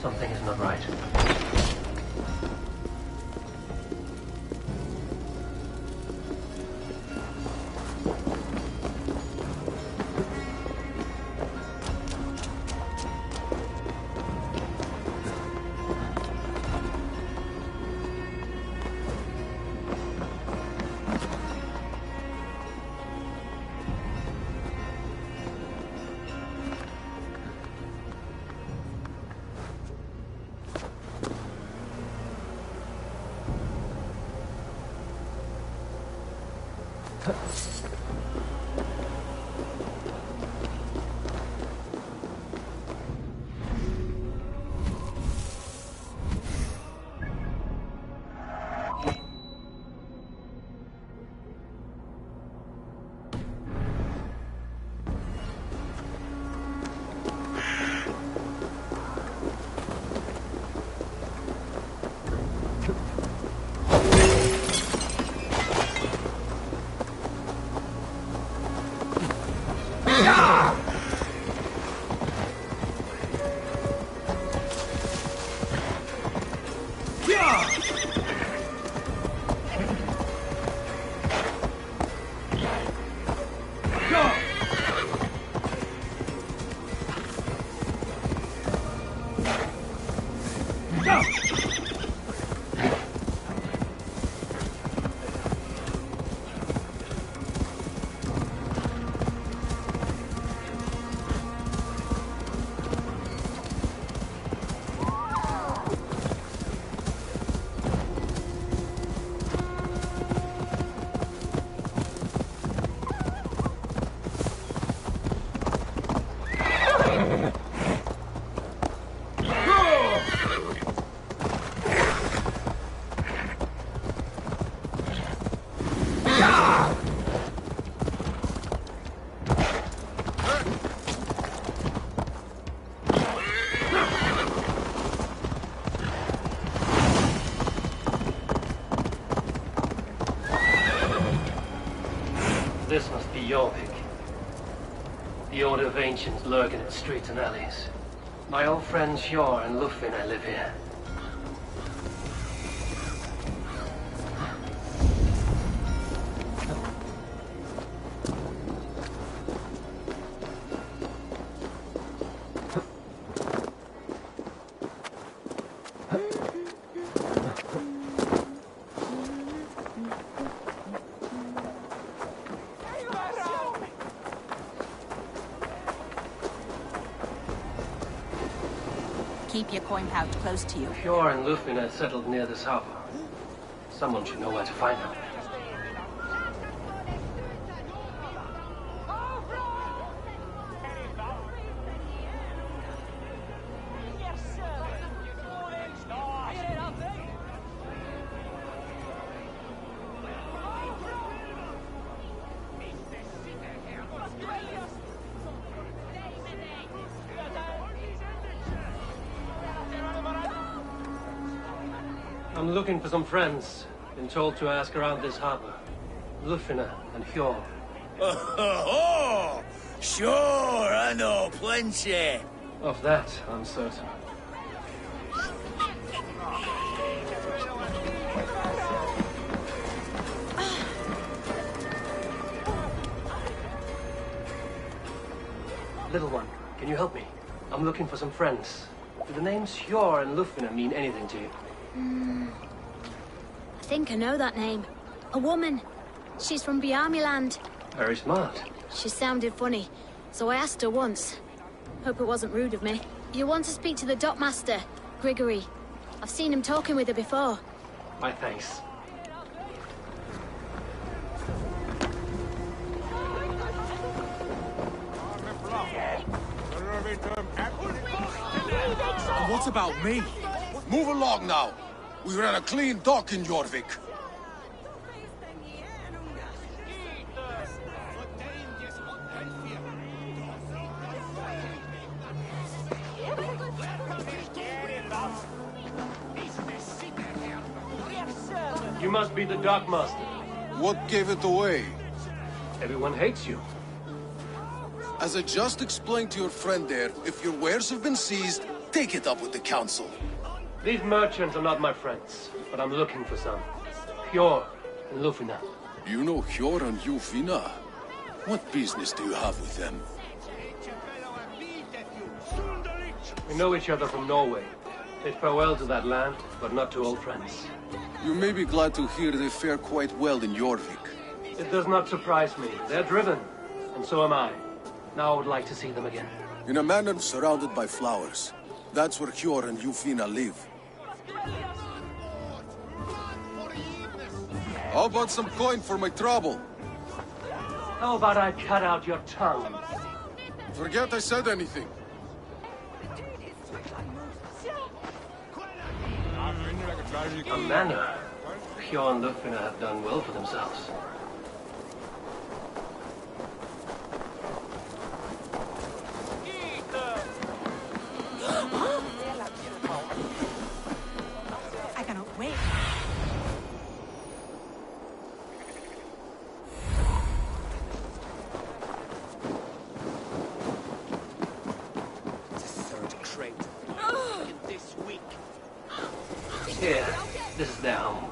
Something is not right. This must be Jorvik. The Order of Ancients lurk in its streets and alleys. My old friends Hjor and Lufvina live here. Keep your coin pouch close to you. Hjor and Lufvina settled near this harbor. Someone should know where to find them. I'm looking for some friends. Been told to ask around this harbor. Lufvina and Hjor. Oh, sure, I know plenty. Of that, I'm certain. Little one, can you help me? I'm looking for some friends. Do the names Hjor and Lufvina mean anything to you? I think I know that name. A woman. She's from Biamiland. Very smart. She sounded funny, so I asked her once. Hope it wasn't rude of me. You want to speak to the dockmaster, Grigory. I've seen him talking with her before. My thanks. And what about me? Move along now. We ran a clean dock in Jorvik. You must be the dockmaster. What gave it away? Everyone hates you. As I just explained to your friend there, if your wares have been seized, Take it up with the council. These merchants are not my friends, but I'm looking for some. Hjor and Lufina. You know Hjor and Yufina? What business do you have with them? We know each other from Norway. Bid farewell to that land, but not to old friends. You may be glad to hear they fare quite well in Jorvik. It does not surprise me. They're driven, and so am I. Now I would like to see them again. In a manor surrounded by flowers. That's where Hjor and Yufina live. How about some coin for my trouble? How about I cut out your tongue? Forget I said anything. A manor. Hjor and Lufina have done well for themselves. I cannot wait. The third crate. In this week. Here, this is their home.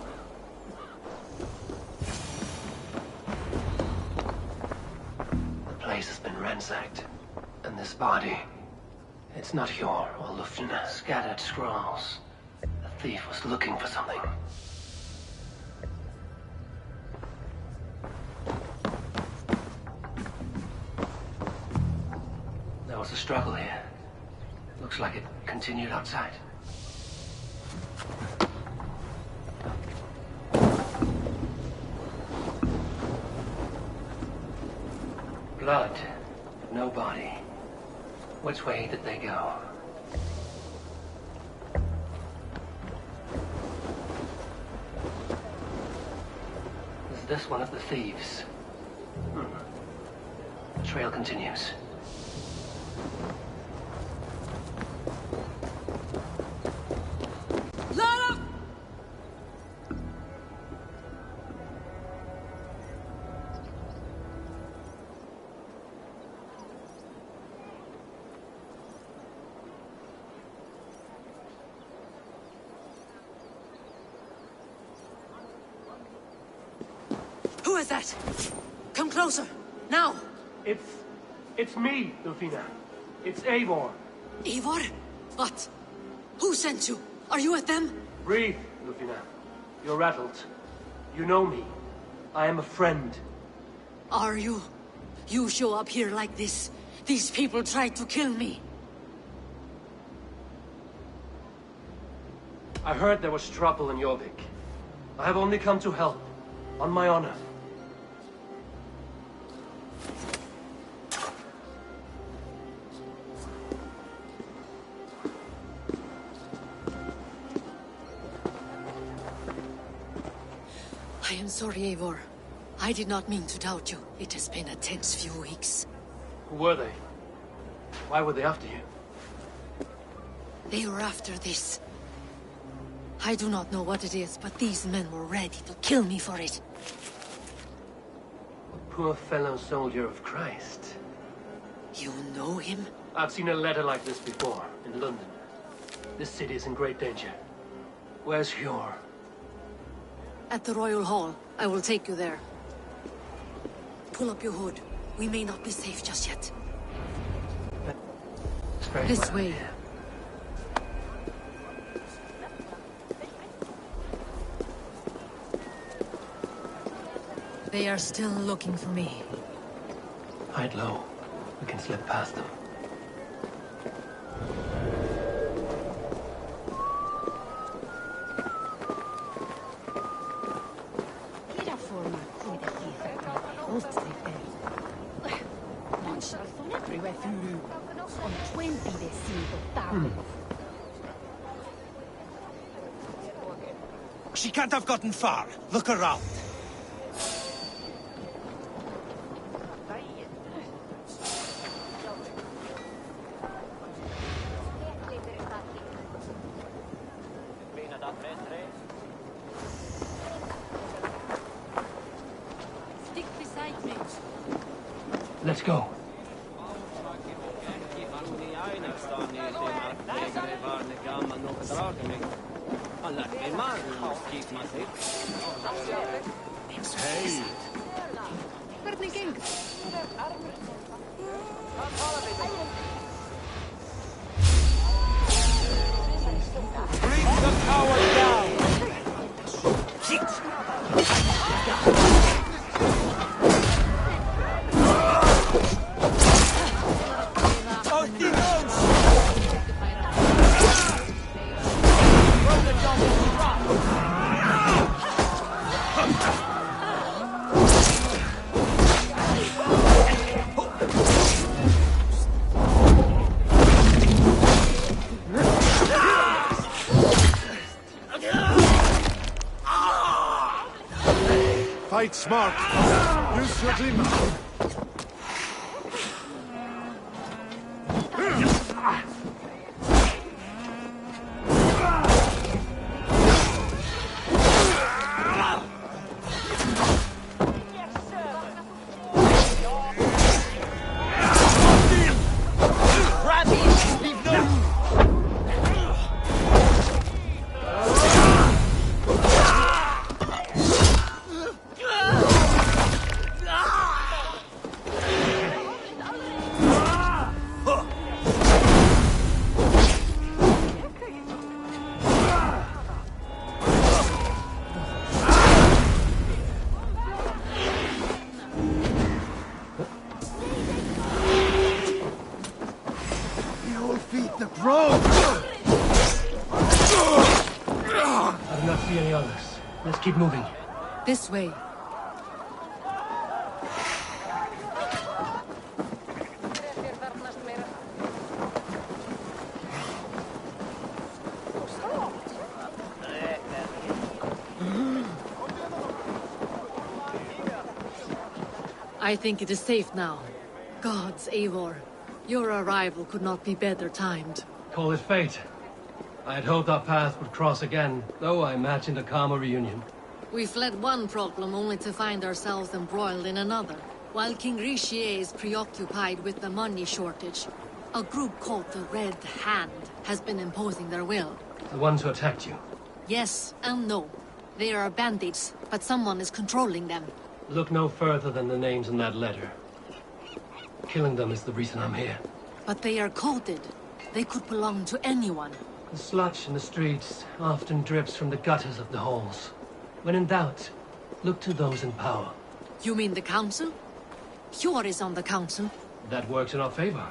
The place has been ransacked. And this body, it's not Hjor or Lufina. Scattered scrolls. The thief was looking for something. There was a struggle here. Looks like it continued outside. Blood, but no body. Which way did they go? Is this one of the thieves? The trail continues. Who is that? Come closer, now! It's me, Lufina. It's Eivor. Eivor? What? Who sent you? Are you with them? Breathe, Lufina. You're rattled. You know me. I am a friend. Are you? You show up here like this. These people tried to kill me. I heard there was trouble in Jorvik. I have only come to help. On my honor. I am sorry, Eivor. I did not mean to doubt you. It has been a tense few weeks. Who were they? Why were they after you? They were after this. I do not know what it is, but these men were ready to kill me for it. A poor fellow soldier of Christ. You know him? I've seen a letter like this before, in London. This city is in great danger. Where's Hjor? At the Royal Hall. I will take you there. Pull up your hood. We may not be safe just yet. This way. They are still looking for me. Hide low. We can slip past them. She can't have gotten far. Look around. Stick beside me. Let's go. Hey! Hvernig gengur? Bring the tower down! Fight smart. Use your demon. I do not see any others. Let's keep moving. This way. I think it is safe now. Gods, Eivor. Your arrival could not be better timed. Call it fate. I had hoped our paths would cross again, though I imagined a calmer reunion. We fled one problem only to find ourselves embroiled in another. While King Richier is preoccupied with the money shortage, a group called the Red Hand has been imposing their will. The ones who attacked you. Yes and no. They are bandits, but someone is controlling them. Look no further than the names in that letter. Killing them is the reason I'm here. But they are coded. They could belong to anyone. The sludge in the streets often drips from the gutters of the halls. When in doubt, look to those in power. You mean the council? Hjor is on the council. That works in our favor.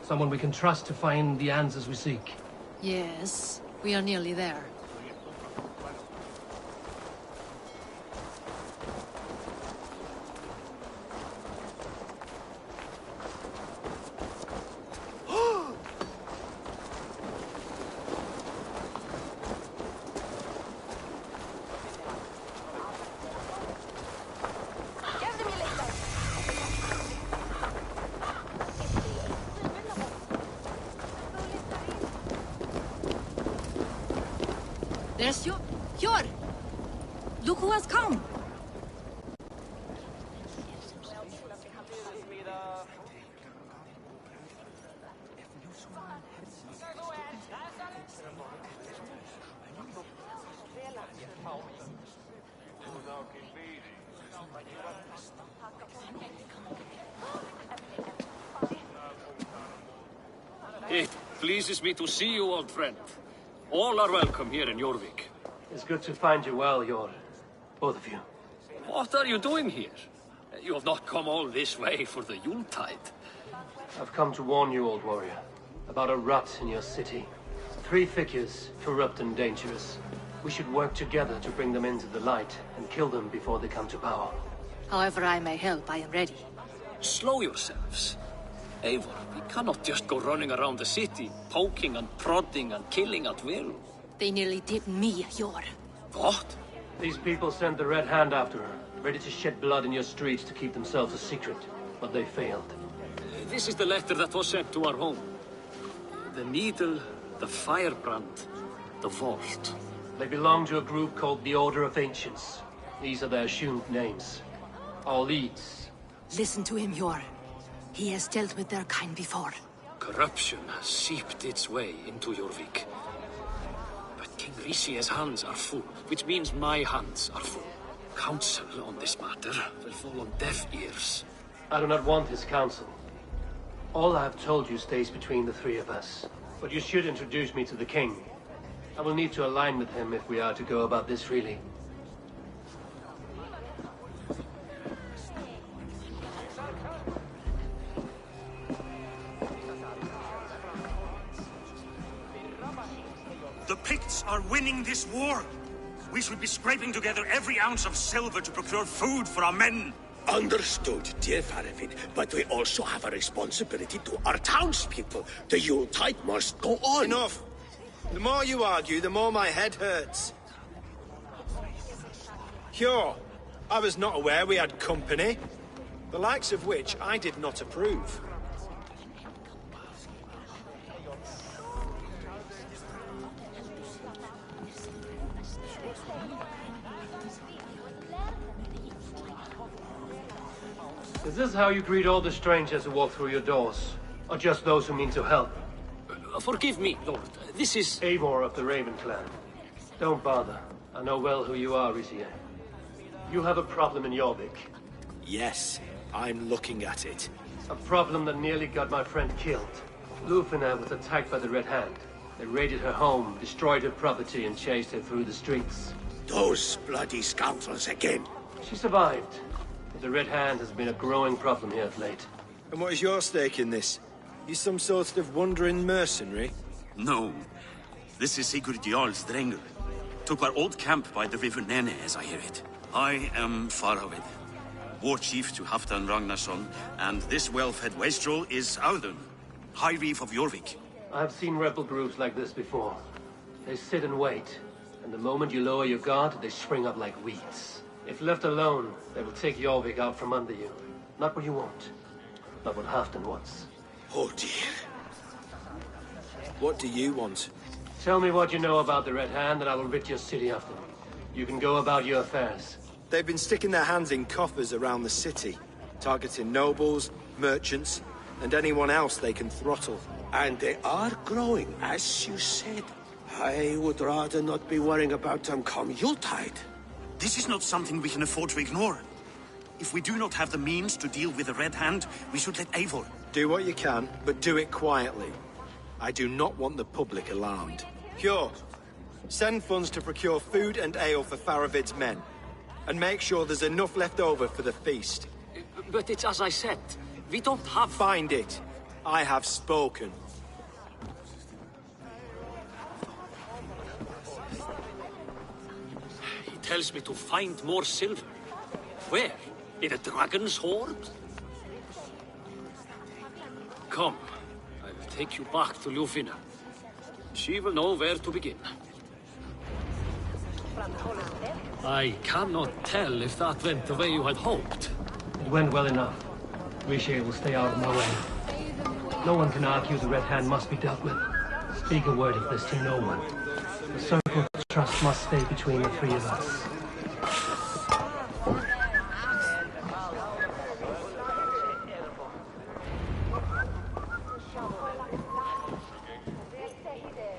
Someone we can trust to find the answers we seek. Yes, we are nearly there. There's Hjor! Look who has come! It pleases me to see you, old friend. All are welcome here in Jorvik. It's good to find you well, Hjor. Both of you. What are you doing here? You have not come all this way for the Yuletide. I've come to warn you, old warrior, about a rot in your city. 3 figures, corrupt and dangerous. We should work together to bring them into the light and kill them before they come to power. However I may help, I am ready. Slow yourselves. Eivor, we cannot just go running around the city, poking and prodding and killing at will. They nearly did me, Hjor. What? These people sent the Red Hand after her, ready to shed blood in your streets to keep themselves a secret. But they failed. This is the letter that was sent to our home. The needle, the firebrand, the vault. They belong to a group called the Order of Ancients. These are their assumed names. Our leads. Listen to him, Hjor. He has dealt with their kind before. Corruption has seeped its way into Jorvik. But King Rishie's hands are full, which means my hands are full. Counsel on this matter will fall on deaf ears. I do not want his counsel. All I have told you stays between the three of us. But you should introduce me to the king. I will need to align with him if we are to go about this freely. The Picts are winning this war. We should be scraping together every ounce of silver to procure food for our men. Understood, dear Faravid, but we also have a responsibility to our townspeople. The Yuletide must go on. Enough! The more you argue, the more my head hurts. Sure, I was not aware we had company, the likes of which I did not approve. Is this how you greet all the strangers who walk through your doors? Or just those who mean to help? Forgive me, Lord. This is... Eivor of the Raven clan. Don't bother. I know well who you are, Rizier. You have a problem in Jorvik. Yes, I'm looking at it. A problem that nearly got my friend killed. Lufina was attacked by the Red Hand. They raided her home, destroyed her property, and chased her through the streets. Those bloody scoundrels again. She survived. But the Red Hand has been a growing problem here of late. And what is your stake in this? You some sort of wandering mercenary? No. This is Sigurd Jarl's Drengr. Took our old camp by the river Nene, as I hear it. I am Faravid, war chief to Halfdan Ragnarsson, and this well-fed wastrel is Audun, High Reef of Jorvik. I've seen rebel groups like this before. They sit and wait, and the moment you lower your guard, they spring up like weeds. If left alone, they will take Jorvik out from under you. Not what you want. Not what Halfdan wants. Oh dear. What do you want? Tell me what you know about the Red Hand, and I will rid your city of them. You can go about your affairs. They've been sticking their hands in coffers around the city, targeting nobles, merchants, and anyone else they can throttle. And they are growing, as you said. I would rather not be worrying about them come Yuletide. This is not something we can afford to ignore. If we do not have the means to deal with the Red Hand, we should let Eivor. Do what you can, but do it quietly. I do not want the public alarmed. Pure, send funds to procure food and ale for Faravid's men. And make sure there's enough left over for the feast. But it's as I said. We don't have... Find it. I have spoken. He tells me to find more silver. Where? In a dragon's hoard? Come. I will take you back to Lufina. She will know where to begin. I cannot tell if that went the way you had hoped. It went well enough. Rishi will stay out of my way. No one can argue the Red Hand must be dealt with. Speak a word of this to no one. The circle of trust must stay between the three of us.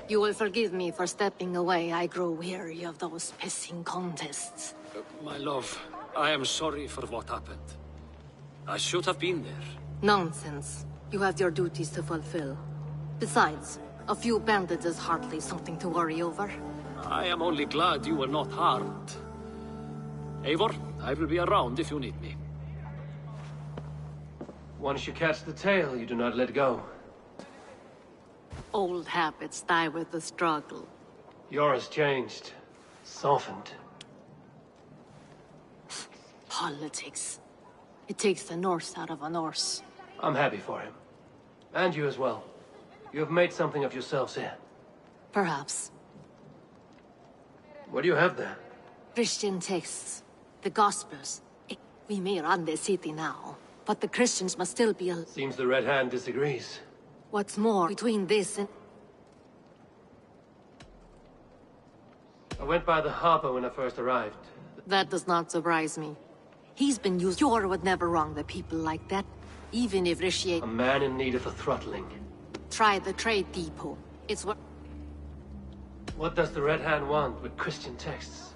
You will forgive me for stepping away. I grow weary of those pissing contests. My love, I am sorry for what happened. I should have been there. Nonsense. You have your duties to fulfill. Besides, a few bandits is hardly something to worry over. I am only glad you were not harmed. Eivor, I will be around if you need me. Once you catch the tail, you do not let go. Old habits die with the struggle. Yours changed. Softened. Politics. It takes the Norse out of a Norse. I'm happy for him. And you as well. You have made something of yourselves here. Perhaps. What do you have there? Christian texts. The Gospels. We may run the city now, but the Christians must still be a... Seems the Red Hand disagrees. What's more, between this and... I went by the harbor when I first arrived. That does not surprise me. He's been used. Yor would never wrong the people like that, even if Rishi... A man in need of a throttling. Try the trade depot. It's what... What does the Red Hand want with Christian texts?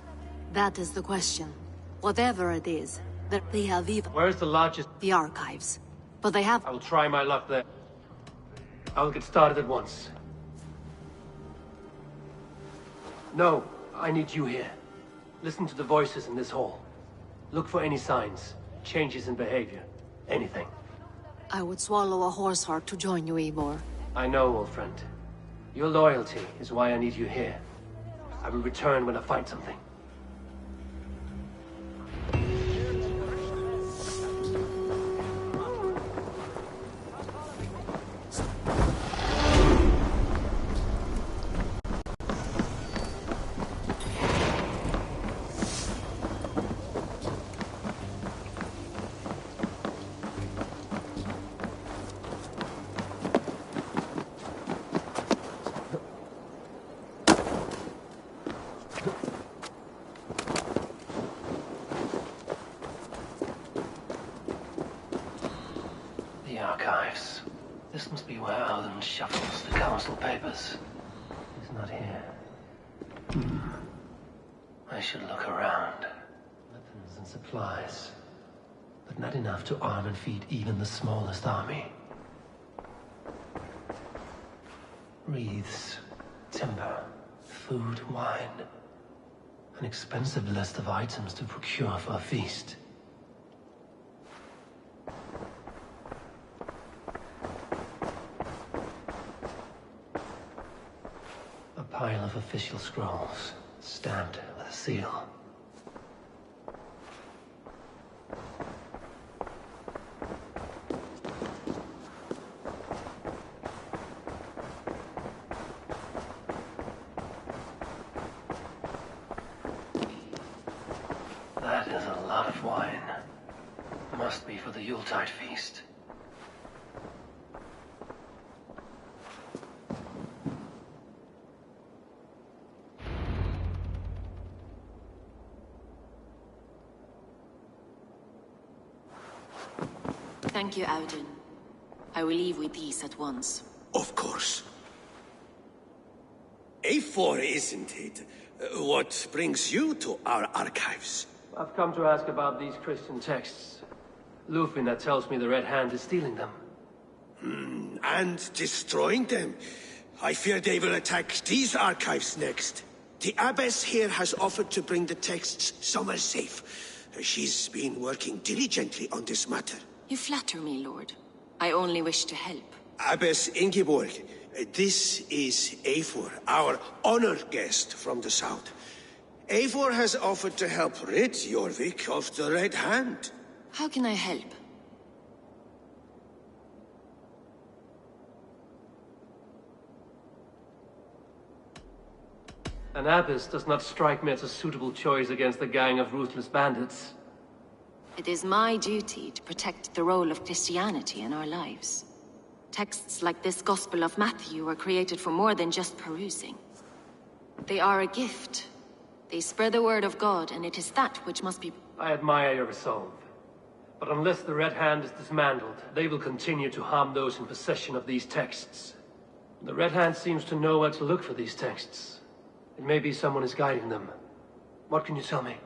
That is the question. Whatever it is, that they have even... Where's the largest... The archives. But they have... I will try my luck there. I will get started at once. No, I need you here. Listen to the voices in this hall. Look for any signs, changes in behavior, anything. I would swallow a horse heart to join you, Eivor. I know, old friend. Your loyalty is why I need you here. I will return when I find something. The archives. This must be where Alden shuffles the council papers. He's not here. I should look around. Weapons and supplies. But not enough to arm and feed even the smallest army. Wreaths, timber, food, wine. An expensive list of items to procure for a feast. A pile of official scrolls, stamped with a seal. That is a lot of wine. Must be for the Yuletide feast. Thank you, Audun. I will leave with these at once. Of course. A4, isn't it? What brings you to our archives? I've come to ask about these Christian texts. Lufina tells me the Red Hand is stealing them. And destroying them. I fear they will attack these archives next. The Abbess here has offered to bring the texts somewhere safe. She's been working diligently on this matter. You flatter me, Lord. I only wish to help. Abbess Ingeborg, this is Eivor, our honored guest from the south. Eivor has offered to help rid Jorvik of the Red Hand. How can I help? An abbess does not strike me as a suitable choice against a gang of ruthless bandits. It is my duty to protect the role of Christianity in our lives. Texts like this Gospel of Matthew were created for more than just perusing. They are a gift. They spread the word of God, and it is that which must be... I admire your resolve. But unless the Red Hand is dismantled, they will continue to harm those in possession of these texts. The Red Hand seems to know where to look for these texts. It may be someone is guiding them. What can you tell me?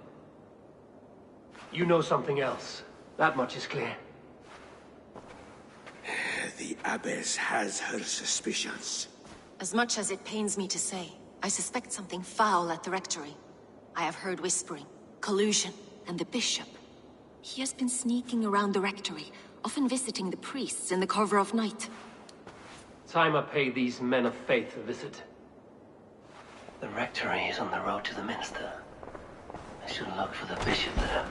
You know something else. That much is clear. The Abbess has her suspicions. As much as it pains me to say, I suspect something foul at the rectory. I have heard whispering, collusion, and the bishop. He has been sneaking around the rectory, often visiting the priests in the cover of night. Time I pay these men of faith a visit. The rectory is on the road to the minster. I should look for the bishop there.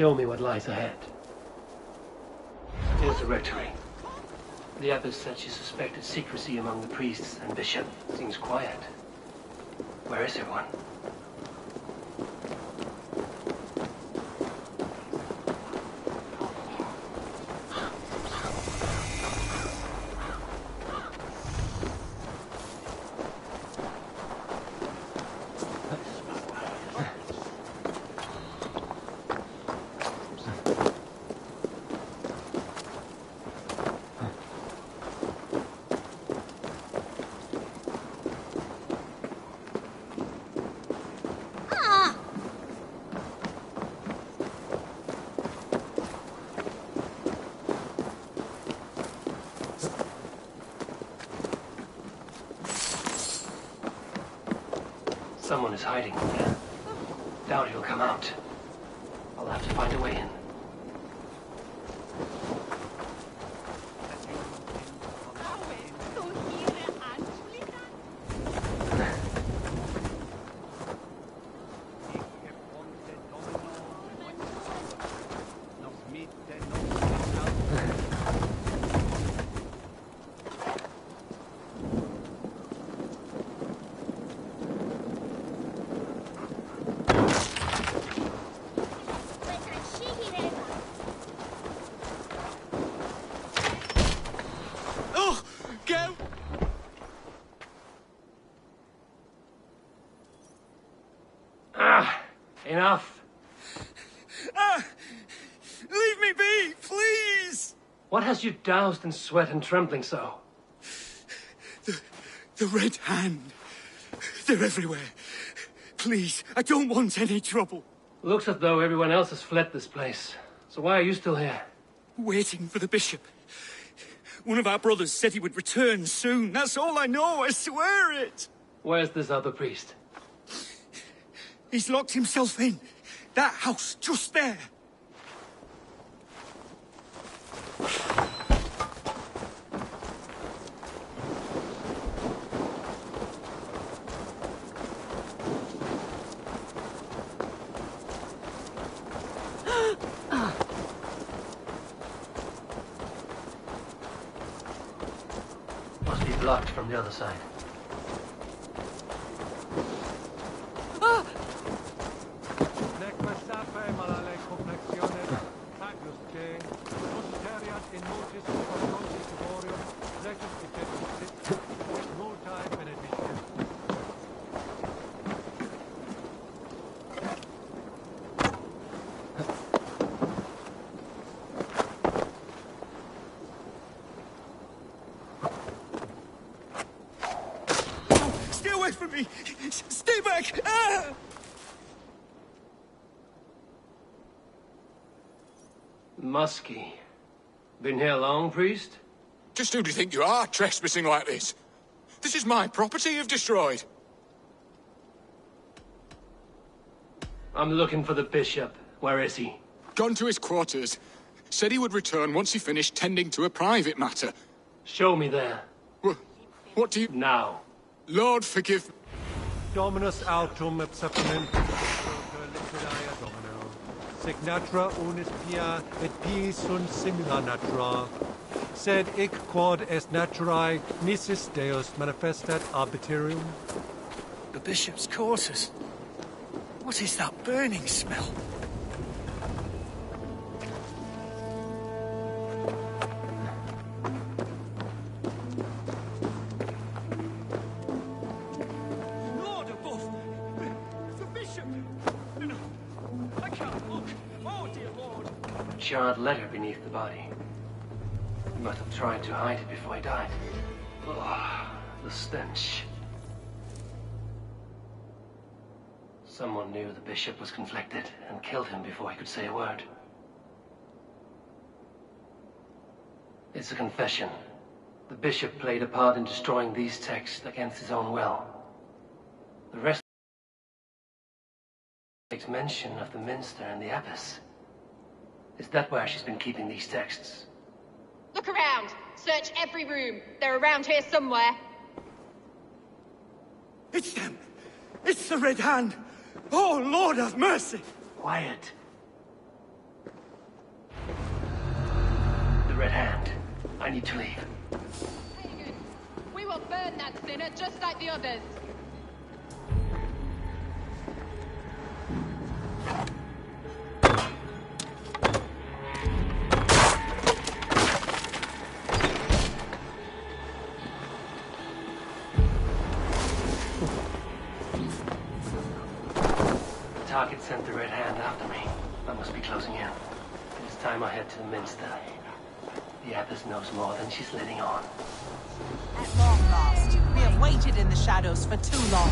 Show me what lies ahead. Here's the rectory. The abbess said she suspected secrecy among the priests and bishop. Seems quiet. Where is everyone? Someone is hiding there. Doubt he'll come out. I'll have to find a way in. Enough! Leave me be, please! What has you doused in sweat and trembling so? The Red Hand. They're everywhere. Please, I don't want any trouble. Looks as though everyone else has fled this place. So why are you still here? Waiting for the bishop. One of our brothers said he would return soon. That's all I know, I swear it! Where's this other priest? He's locked himself in. That house, just there. Must be blocked from the other side. Stay away from me! Stay back! Ah! Muskie. Been here long, priest? Just who do you think you are, trespassing like this? This is my property you've destroyed. I'm looking for the bishop. Where is he? Gone to his quarters. Said he would return once he finished tending to a private matter. Show me there. What do you... Now. Lord, forgive me. Dominus autum abseptament liquidae domino. Signatra unis pia et pii sunt simila natura. Sed hic quod est naturae nisis Deus manifestat arbitrium. The bishop's quarters. What is that burning smell? Lord above! The bishop! No, I can't look. Oh, dear Lord! A charred letter beneath the body. He must have tried to hide it before he died. Oh, the stench. Someone knew the bishop was conflicted and killed him before he could say a word. It's a confession. The bishop played a part in destroying these texts against his own will. The rest makes mention of the minster and the abbess. Is that where she's been keeping these texts? Look around! Search every room. They're around here somewhere. It's them! It's the Red Hand! Oh, Lord have mercy! Quiet. I need to leave. Pagan, we will burn that sinner just like the others. The target sent the Red Hand after me. I must be closing in. It's time I head to the Minster. The Abbess knows more than she's letting on. At long last, we have waited in the shadows for too long.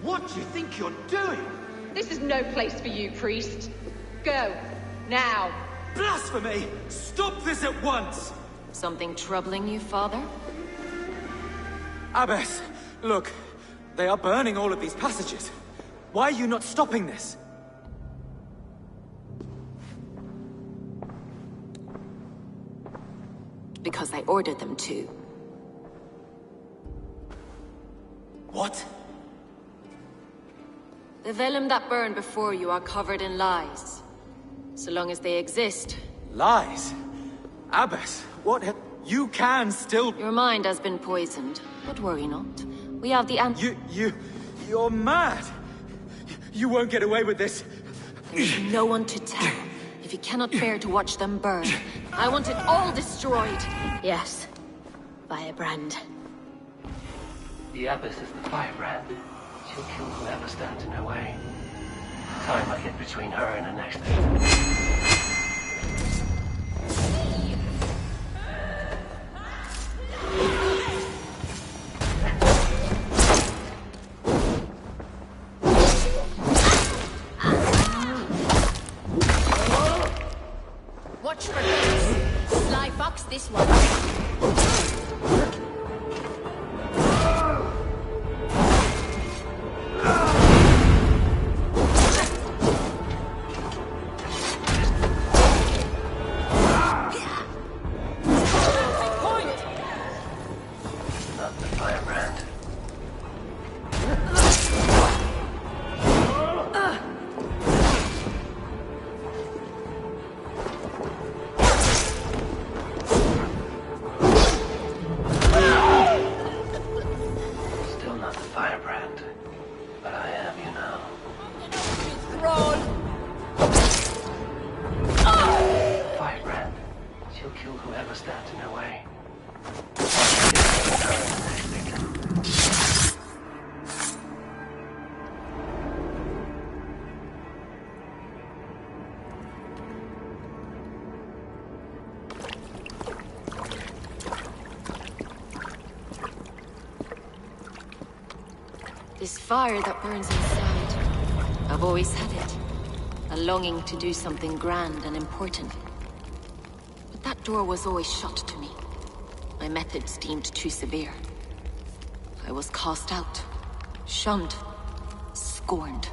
What do you think you're doing? This is no place for you, priest. Go. Now. Blasphemy! Stop this at once! Something troubling you, Father? Abbess, look. They are burning all of these passages. Why are you not stopping this? Because I ordered them to. What? The vellum that burned before you are covered in lies. So long as they exist. Lies? Abbess, what you can still— Your mind has been poisoned, but worry not. We have the answer. You're mad! You won't get away with this! There's no one to tell. If you cannot bear to watch them burn, I want it all destroyed. Yes. Firebrand. The Abbess is the firebrand. She'll kill whoever stands in her way. Time I get between her and the next thing. this one. Not the firebrand. Still not the firebrand, but I have you now. Firebrand. She'll kill whoever stands in her way. This fire that burns inside, I've always had it. A longing to do something grand and important. But that door was always shut to me. My methods deemed too severe. I was cast out, shunned, scorned.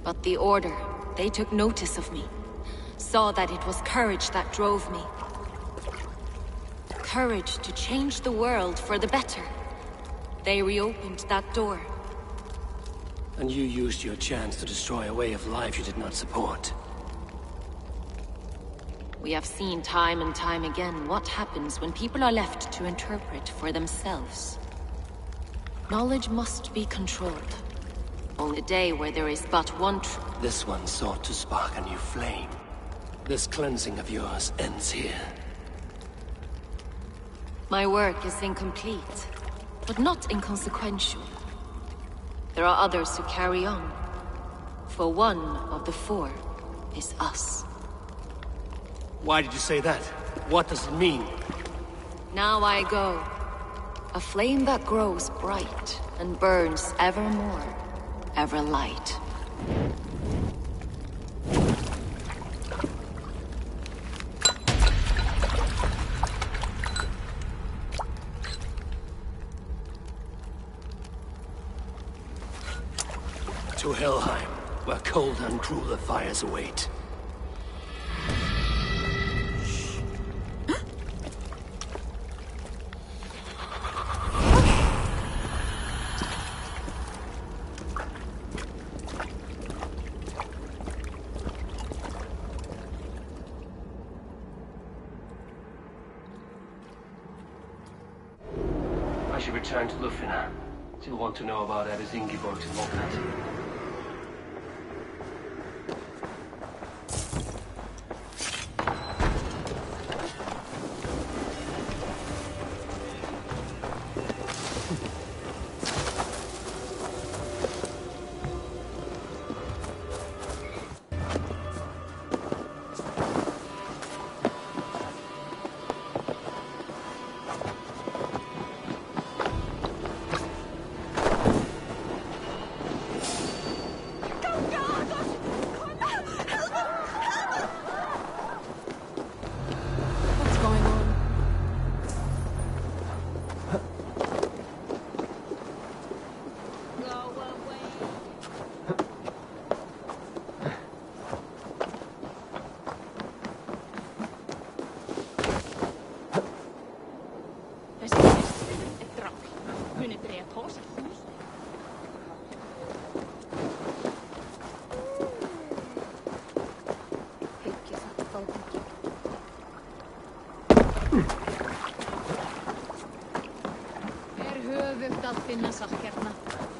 But the Order, they took notice of me. Saw that it was courage that drove me. Courage to change the world for the better. They reopened that door. And you used your chance to destroy a way of life you did not support. We have seen time and time again what happens when people are left to interpret for themselves. Knowledge must be controlled. On the day where there is but one truth. This one sought to spark a new flame. This cleansing of yours ends here. My work is incomplete, but not inconsequential. There are others who carry on. For one of the four is us. Why did you say that? What does it mean? Now I go. A flame that grows bright and burns ever more, ever light. To Helheim, where cold and crueler fires await. I should return to Lufina. She'll want to know about Abbess Ingeborg's involvement. að finna satt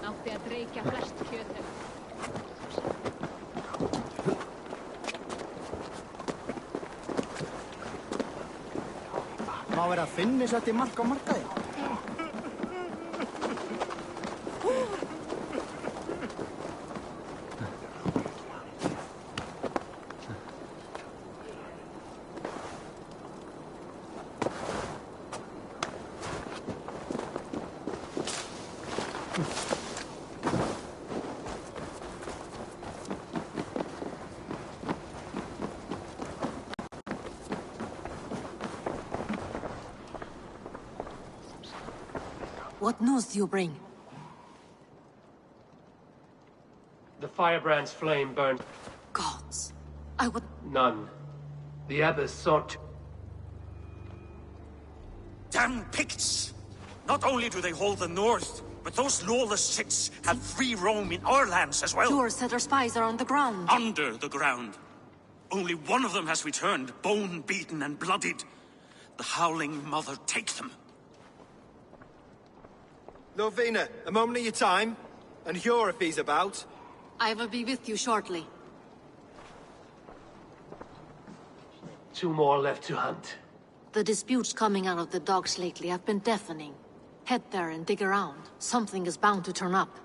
átti að dreikja flest kjötið. Má vera að finna satt í mark á markaði? What news do you bring? The firebrand's flame burned. Gods. I would... None. The abbess sought to... Damn Picts! Not only do they hold the north, but those lawless Siths have free roam in our lands as well. Yours said their spies are on the ground. Under the ground. Only one of them has returned, bone-beaten and bloodied. The Howling Mother take them. Lovina, a moment of your time. And Hjor if he's about. I will be with you shortly. 2 more left to hunt. The disputes coming out of the docks lately have been deafening. Head there and dig around. Something is bound to turn up.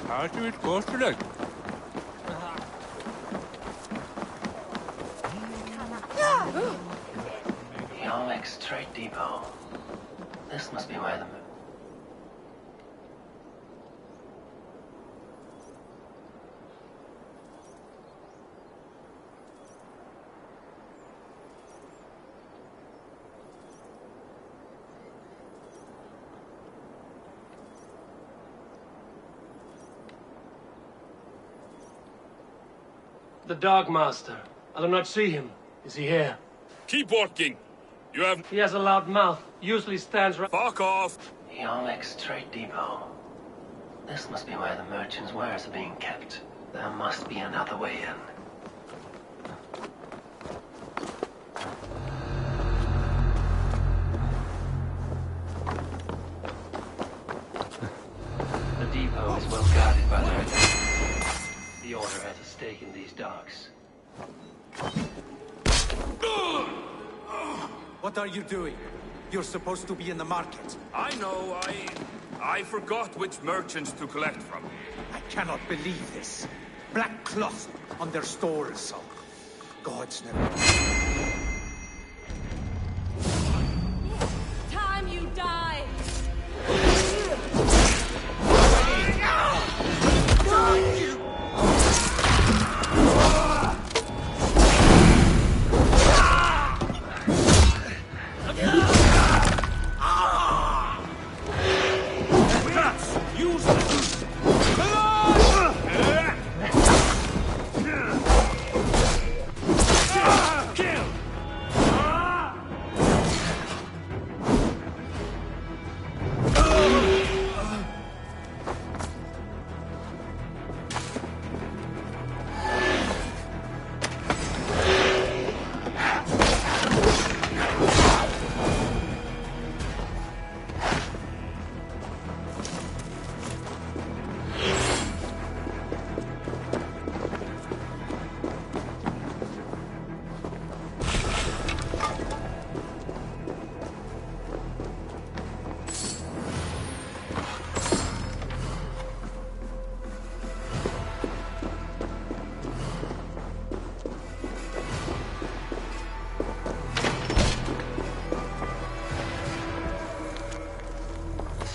How's it supposed to look? Yomek Strait Depot. This must be where the... The Dog Master. I do not see him. Is he here? Keep working. You have... He has a loud mouth. Usually stands right... Fuck off! Yomek Strait Depot. This must be where the merchants' wares are being kept. There must be another way in. The depot is well guarded by the Red. The Order has a stake in these docks. What are you doing? You're supposed to be in the market. I know, I forgot which merchants to collect from. I cannot believe this. black cloth on their stores, so gods never... Time you die!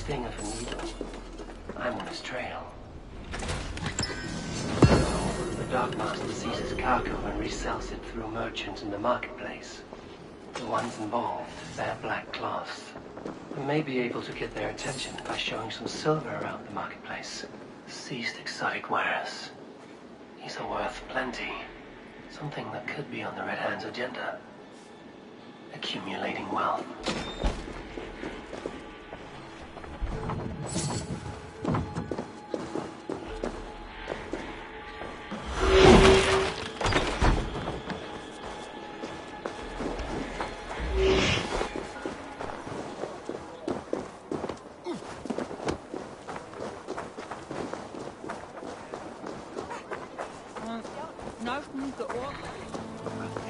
Sting of a needle. I'm on his trail. The Dark Master seizes cargo and resells it through merchants in the marketplace. The ones involved bear black cloths. We may be able to get their attention by showing some silver around the marketplace. Seized exotic wares. These are worth plenty. Something that could be on the Red Hand's agenda. Accumulating wealth.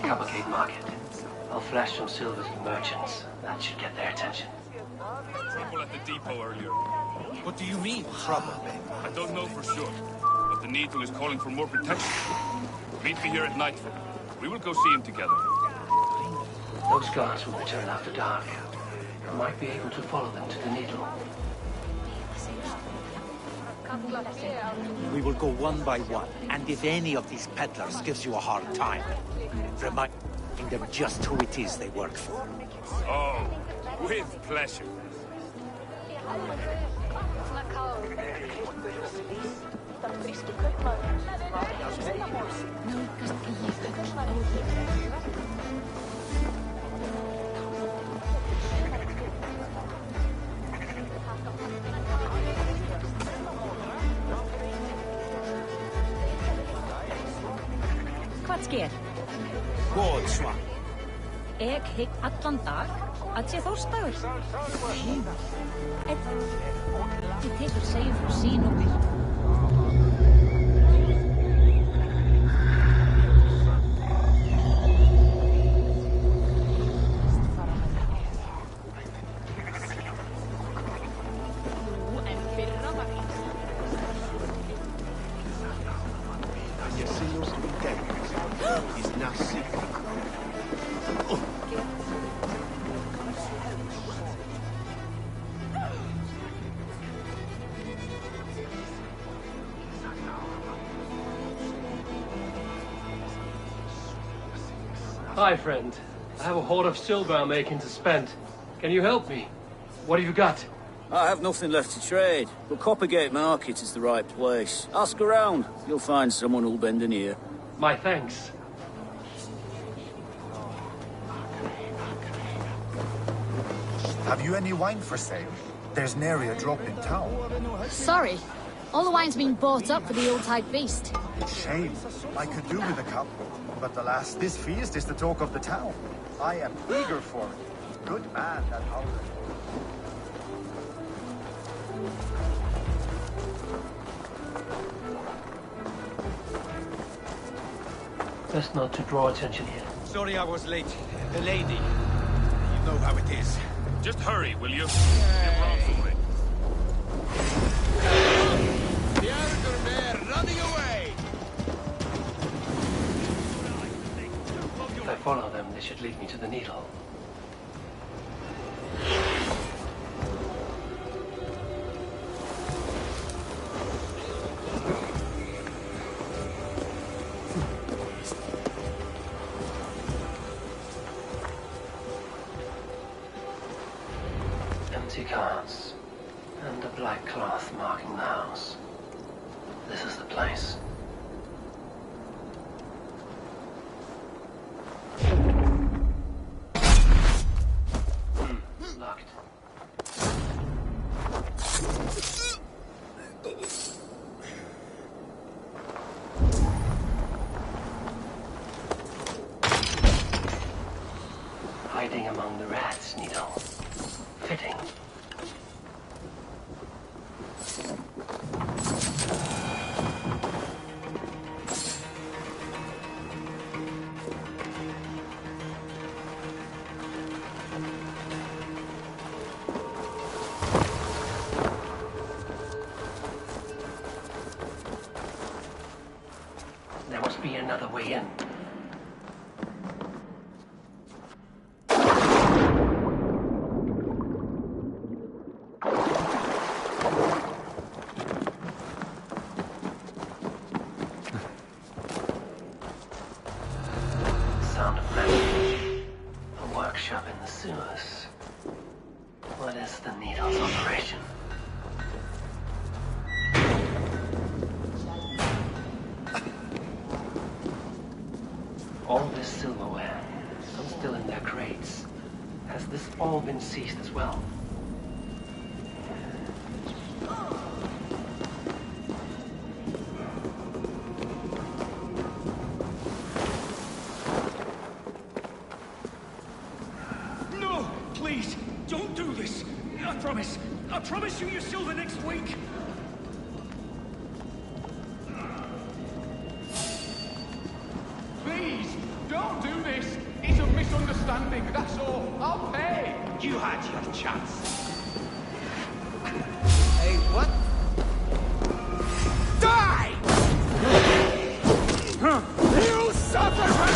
Cavalcade Market. I'll flash some silver to merchants. That should get their attention. People at the depot earlier. What do you mean, trouble? I don't know for sure, but the Needle is calling for more protection. Meet me here at nightfall. We will go see him together. Those guards will return after dark. I might be able to follow them to the Needle. We will go one by one, and if any of these peddlers gives you a hard time, remind them just who it is they work for. Oh, with pleasure. Hvað sker? God, Swan. Ég hygg allan dag að sé þórsdagur. Þið tekur segjum frá sín og mér. Hi, friend. I have a hoard of silver I'm making to spend. Can you help me? What have you got? I have nothing left to trade, but Coppergate Market is the right place. Ask around. You'll find someone who'll bend an ear. My thanks. Have you any wine for sale? There's nary a drop in town. Sorry. All the wine's been bought up for the Yuletide feast. Shame. I could do with a cup. But alas, this feast is the talk of the town. I am eager for it. Good man, that Howler. Best not to draw attention here. Sorry I was late. The lady. You know how it is. Just hurry, will you? Get round for me. The Arger mare running away! should lead me to the needle. Empty carts, and a black cloth marking the house. This is the place. Locked. Hiding among the rats, Needle. Fitting. There must be another way in. Sound of metal. A workshop in the sewers. What is the needle's operation? All this silverware, some still in their crates. Has this all been seized as well? No! Please, don't do this! I promise you you're still the next week! Please, don't do this. It's a misunderstanding, that's all. I'll pay. You had your chance. Hey, what? Die! You suffer for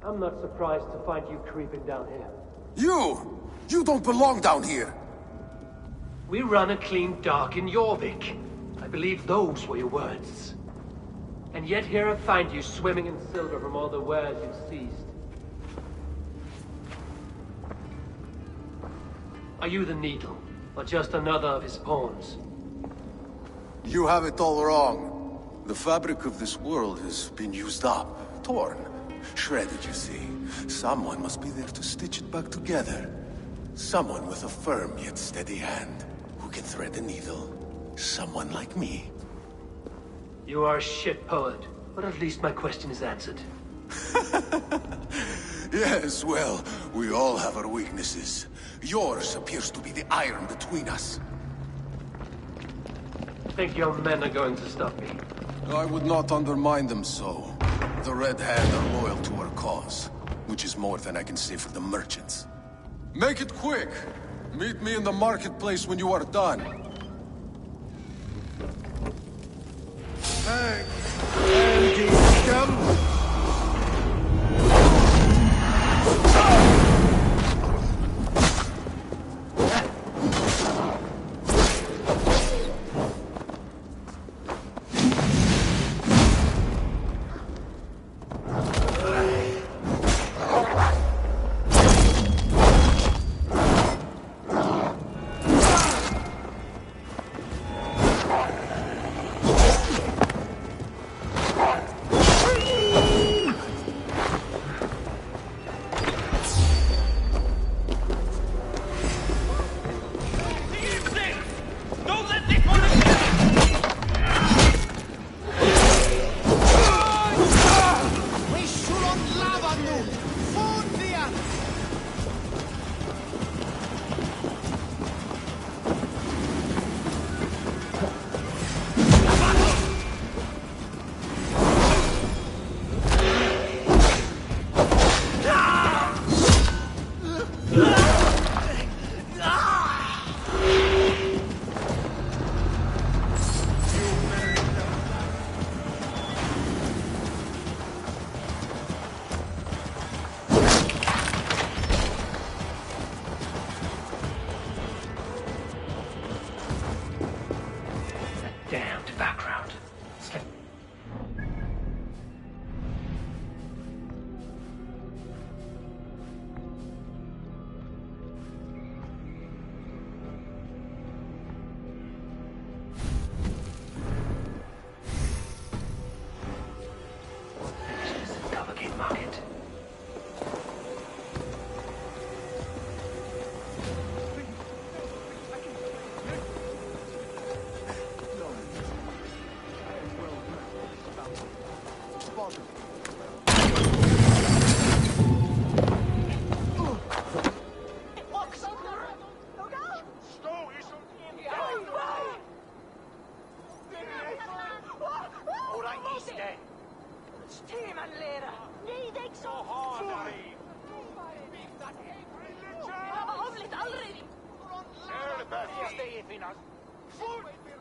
I'm not surprised to find you creeping down here. You don't belong down here! We run a clean dock in Jorvik. I believe those were your words. And yet here I find you swimming in silver from all the wares you've seized. Are you the Needle, or just another of his pawns? You have it all wrong. The fabric of this world has been used up, torn, shredded, you see. Someone must be there to stitch it back together. Someone with a firm yet steady hand, who can thread the needle. Someone like me. You are a shit poet, but at least my question is answered. Yes, well, we all have our weaknesses. Yours appears to be the iron between us. Think your men are going to stop me? I would not undermine them so. The Red Hand are loyal to our cause, which is more than I can say for the merchants. Make it quick! Meet me in the marketplace when you are done. Empty scum!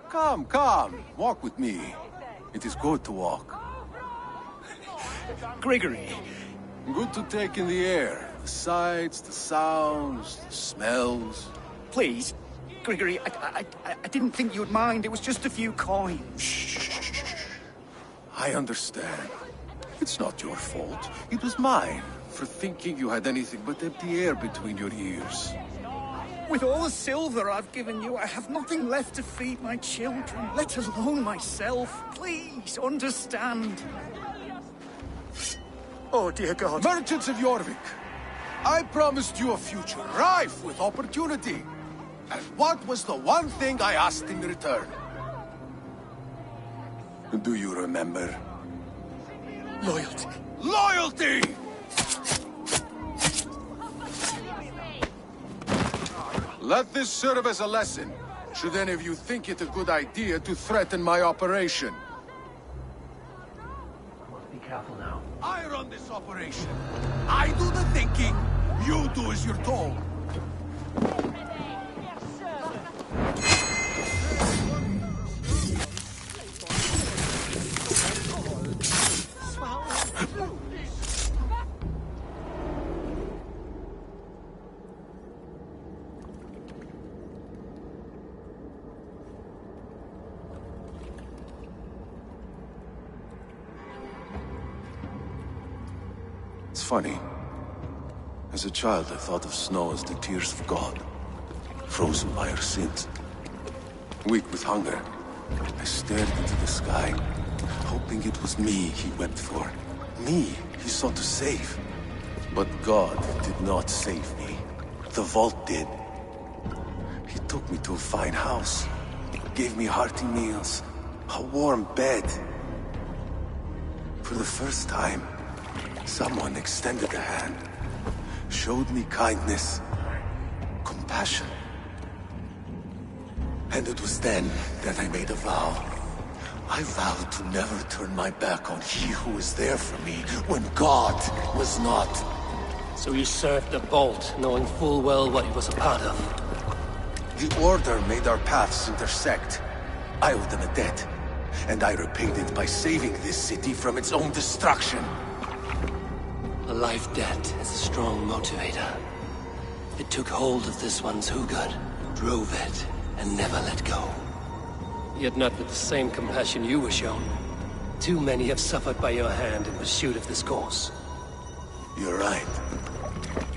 Come, come. Walk with me. It is good to walk. Gregory. Good to take in the air. The sights, the sounds, the smells. Please, Gregory, I didn't think you'd mind. It was just a few coins. Shh. I understand. It's not your fault. It was mine, for thinking you had anything but empty air between your ears. With all the silver I've given you, I have nothing left to feed my children, let alone myself. Please, understand. Oh, dear God. Merchants of Jorvik, I promised you a future rife with opportunity. And what was the one thing I asked in return? Do you remember? Loyalty. Loyalty! Let this serve as a lesson, should any of you think it a good idea to threaten my operation. Be careful now. I run this operation. I do the thinking. You do as you're told. It's funny. As a child, I thought of snow as the tears of God, frozen by our sins. Weak with hunger, I stared into the sky, hoping it was me he wept for. Me he sought to save. But God did not save me. The vault did. He took me to a fine house, gave me hearty meals, a warm bed. For the first time, someone extended a hand, showed me kindness, compassion. And it was then that I made a vow. I vowed to never turn my back on he who was there for me when God was not. So you served the Vault, knowing full well what it was a part of. The Order made our paths intersect. I owed them a debt, and I repaid it by saving this city from its own destruction. A life debt is a strong motivator. It took hold of this one's Hugad, drove it, and never let go. Yet not with the same compassion you were shown. Too many have suffered by your hand in pursuit of this cause. You're right.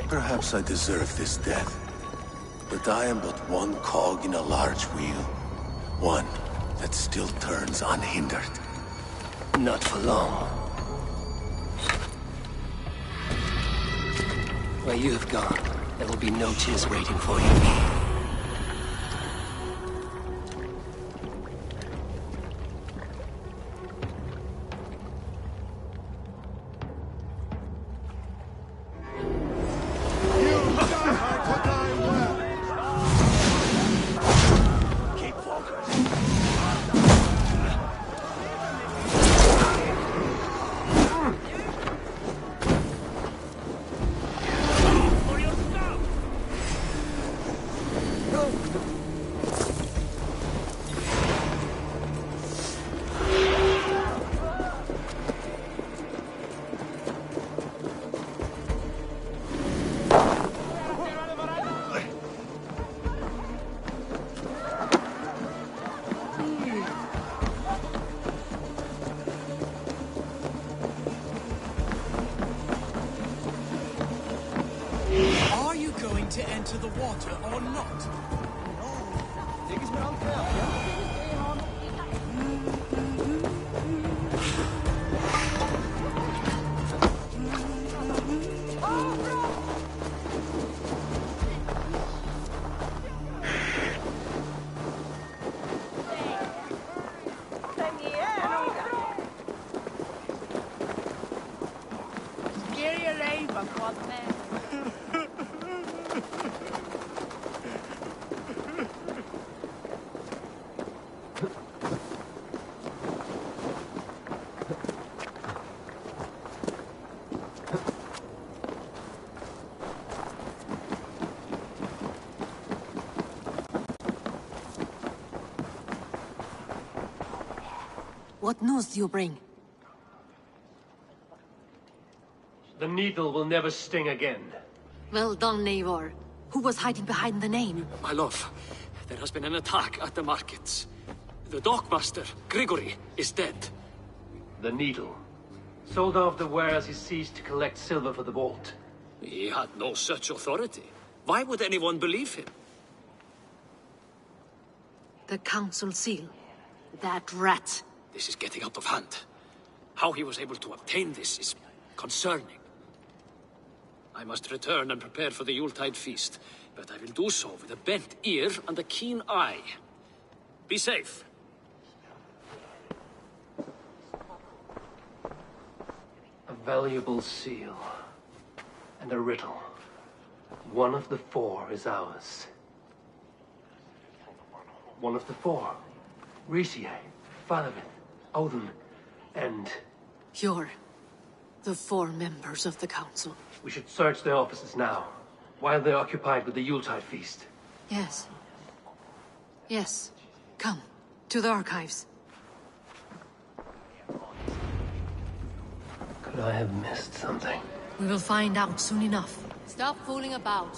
Perhaps I deserve this death. But I am but one cog in a large wheel. One that still turns unhindered. Not for long. Where you have gone, there will be no tears waiting for you. To enter the water or not? What news do you bring? The needle will never sting again. Well done, Eivor. Who was hiding behind the name? My love, there has been an attack at the markets. The dockmaster, Grigory, is dead. The needle. Sold off the ware as he ceased to collect silver for the vault. He had no such authority. Why would anyone believe him? The council seal. That rat. This is getting out of hand. How he was able to obtain this is concerning. I must return and prepare for the Yuletide feast, but I will do so with a bent ear and a keen eye. Be safe. A valuable seal. And a riddle. One of the four is ours. One of the four. Risie, Faravith, Odin, and... You're the four members of the council. We should search their offices now, while they're occupied with the Yuletide feast. Yes. Yes. Come, to the archives. Could I have missed something? We will find out soon enough. Stop fooling about.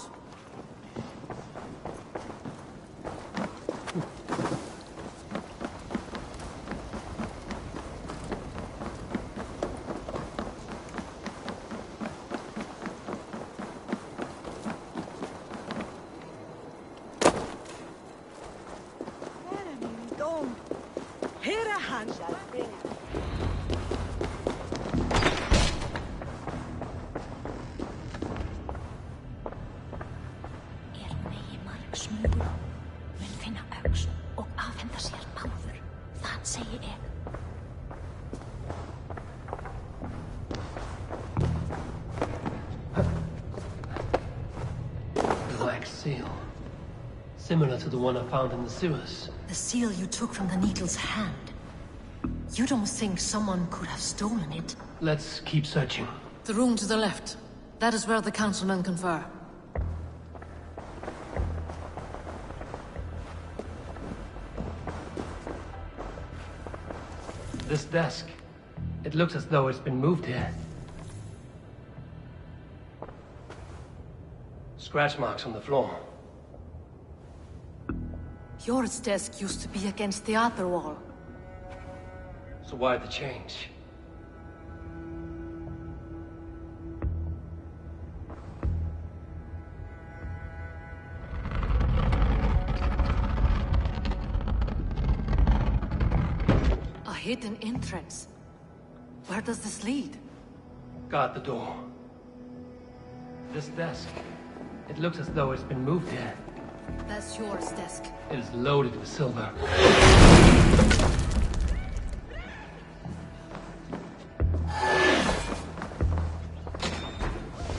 Similar to the one I found in the sewers. The seal you took from the needle's hand. You don't think someone could have stolen it? Let's keep searching. The room to the left. That is where the councilmen confer. This desk. It looks as though it's been moved here. Scratch marks on the floor. Yours desk used to be against the other wall. So why the change? A hidden entrance. Where does this lead? Guard the door. This desk. It looks as though it's been moved here. That's yours desk. It is loaded with silver.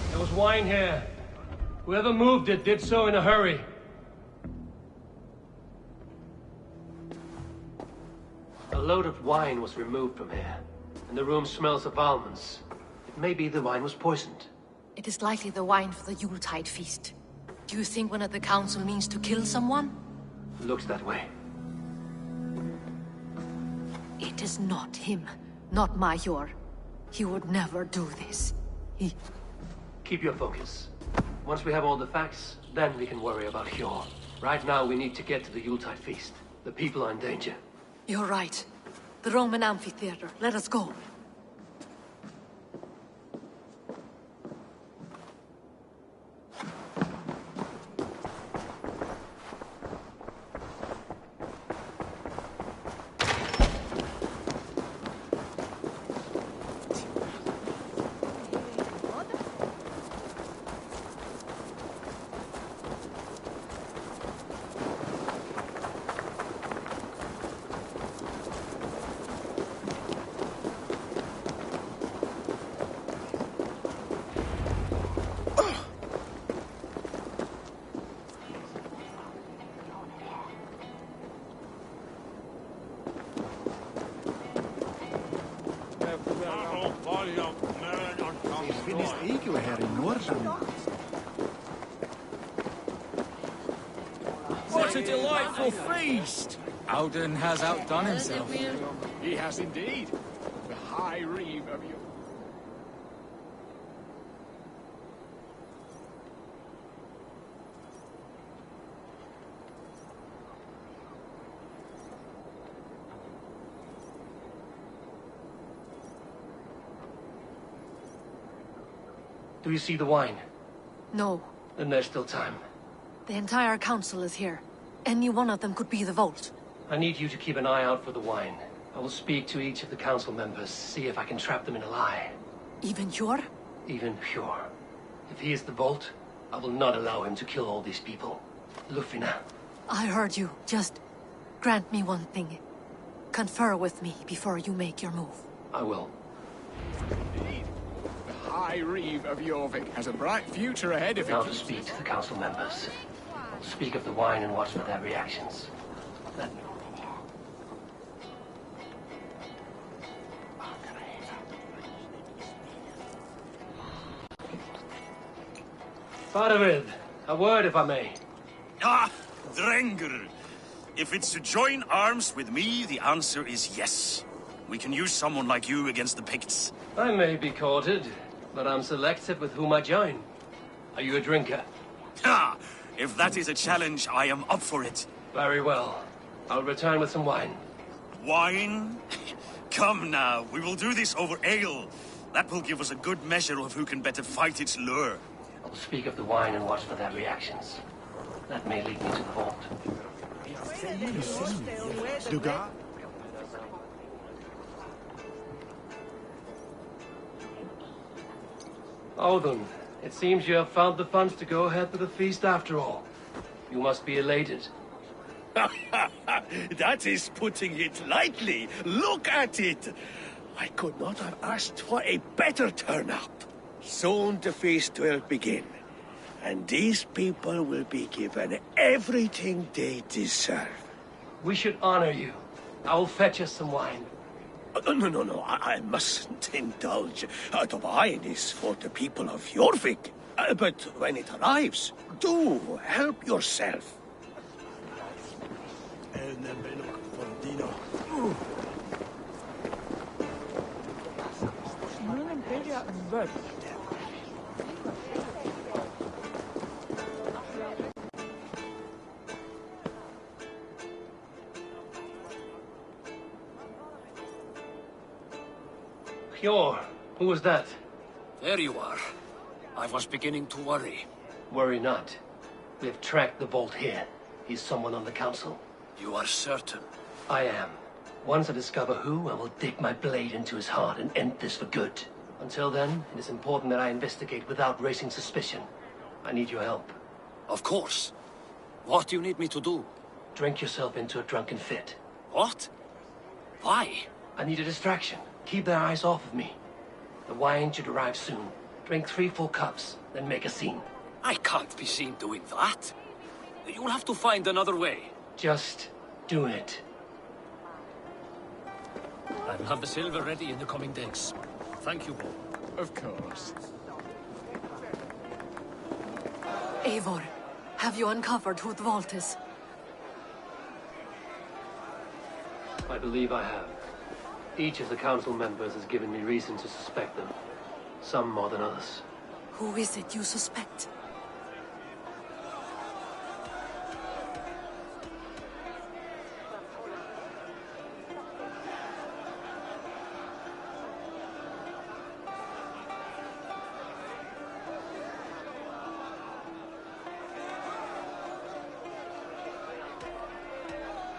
There was wine here. Whoever moved it did so in a hurry. A load of wine was removed from here, and the room smells of almonds. It may be the wine was poisoned. It is likely the wine for the Yuletide feast. Do you think one of the council means to kill someone? Looks that way. It is not him, not Major. He would never do this. He... Keep your focus. Once we have all the facts, then we can worry about Hjor. Right now, we need to get to the Yuletide feast. The people are in danger. You're right. The Roman amphitheater. Let us go. What a delightful feast! Auden has outdone himself. He has indeed. The High Reeve of you. Do you see the wine? No. Then there's still time. The entire council is here. Any one of them could be the Vault. I need you to keep an eye out for the wine. I will speak to each of the council members, see if I can trap them in a lie. Even pure? Even pure. If he is the Vault, I will not allow him to kill all these people. Lufina. I heard you. Just grant me one thing. Confer with me before you make your move. I will. Indeed. The High Reeve of Jorvik has a bright future ahead of it. Now to speak to the council members. I'll speak of the wine and watch for their reactions. Let me... Faravid, a word if I may. Ah, Drengr. If it's to join arms with me, the answer is yes. We can use someone like you against the Picts. I may be courted, but I'm selective with whom I join. Are you a drinker? Ah, if that is a challenge, I am up for it. Very well. I'll return with some wine. Wine? Come now, we will do this over ale. That will give us a good measure of who can better fight its lure. I'll speak of the wine and watch for their reactions. That may lead me to the Vault. Dugar? Odin, it seems you have found the funds to go ahead with the feast after all. You must be elated. That is putting it lightly. Look at it. I could not have asked for a better turnout. Soon the feast will begin. And these people will be given everything they deserve. We should honor you. I will fetch us some wine. No. I mustn't indulge. The wine is for the people of Jorvik. But when it arrives, do help yourself. Hjor, who was that? There you are. I was beginning to worry. Worry not. We have tracked the Vault here. He's someone on the council. You are certain? I am. Once I discover who, I will dig my blade into his heart and end this for good. Until then, it is important that I investigate without raising suspicion. I need your help. Of course. What do you need me to do? Drink yourself into a drunken fit. What? Why? I need a distraction. Keep their eyes off of me. The wine should arrive soon. Drink 3 full cups, then make a scene. I can't be seen doing that. You'll have to find another way. Just do it. I will have the silver ready in the coming days. Thank you all. Of course. Eivor, have you uncovered who the Vault is? I believe I have. Each of the council members has given me reason to suspect them. Some more than others. Who is it you suspect?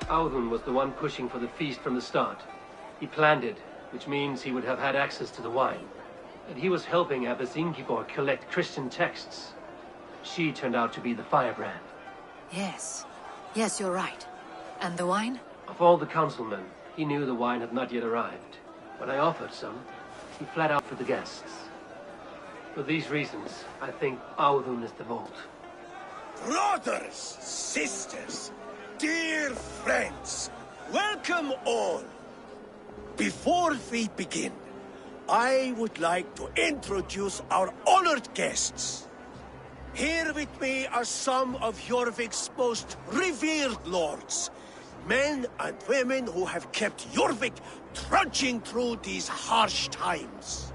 Audun was the one pushing for the feast from the start. He planned it, which means he would have had access to the wine. And he was helping Abbess Ingibor collect Christian texts. She turned out to be the firebrand. Yes. Yes, you're right. And the wine? Of all the councilmen, he knew the wine had not yet arrived. When I offered some, he fled out for the guests. For these reasons, I think Audun is the Vault. Brothers, sisters, dear friends, welcome all. Before we begin, I would like to introduce our honored guests. Here with me are some of Jorvik's most revered lords. Men and women who have kept Jorvik trudging through these harsh times.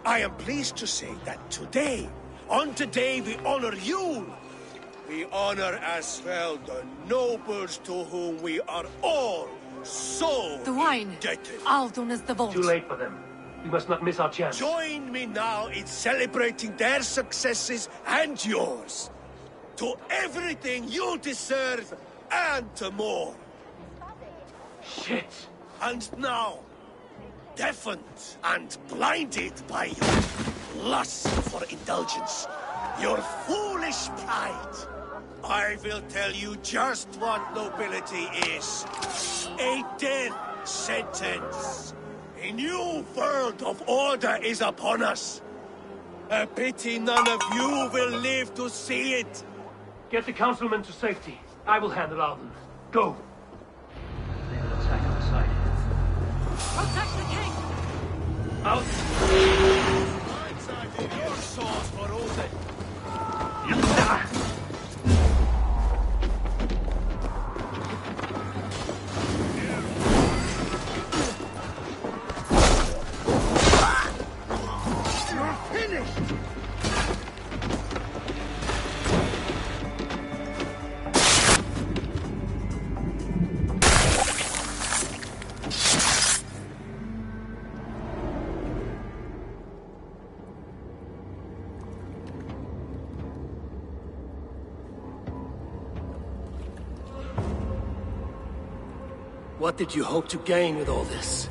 I am pleased to say that today, on today, we honor you. We honor as well the nobles to whom we are all so The wine. indebted. Aldun is the vault. Too late for them. We must not miss our chance. Join me now in celebrating their successes and yours. To everything you deserve and to more. Shit. And now, deafened and blinded by your lust for indulgence, your foolish pride, I will tell you just what nobility is. A death sentence. A new world of order is upon us. A pity none of you will live to see it. Get the councilman to safety. I will handle Alden. Go. They will attack outside. Protect the king! Out! Your sword for Odin. You're finished! What did you hope to gain with all this?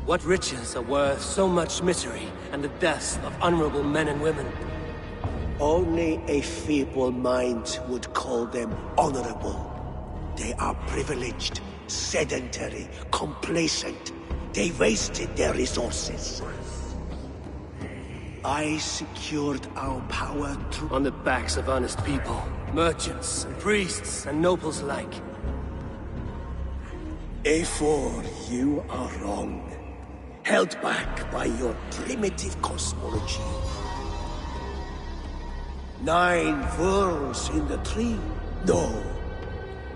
What riches are worth so much misery and the deaths of honorable men and women? Only a feeble mind would call them honorable. They are privileged, sedentary, complacent. They wasted their resources. I secured our power through... On the backs of honest people, merchants, and priests, and nobles alike. A4, you are wrong. Held back by your primitive cosmology. 9 worlds in the tree? No.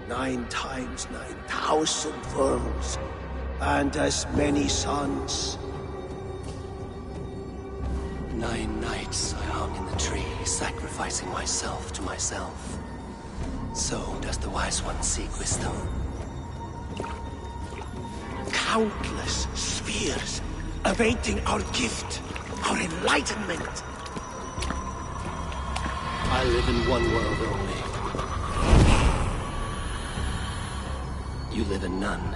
9 times 9,000 worlds. And as many suns. 9 nights I hung in the tree, sacrificing myself to myself. So does the wise one seek wisdom. Countless spheres awaiting our gift, our enlightenment. I live in one world only. You live in none.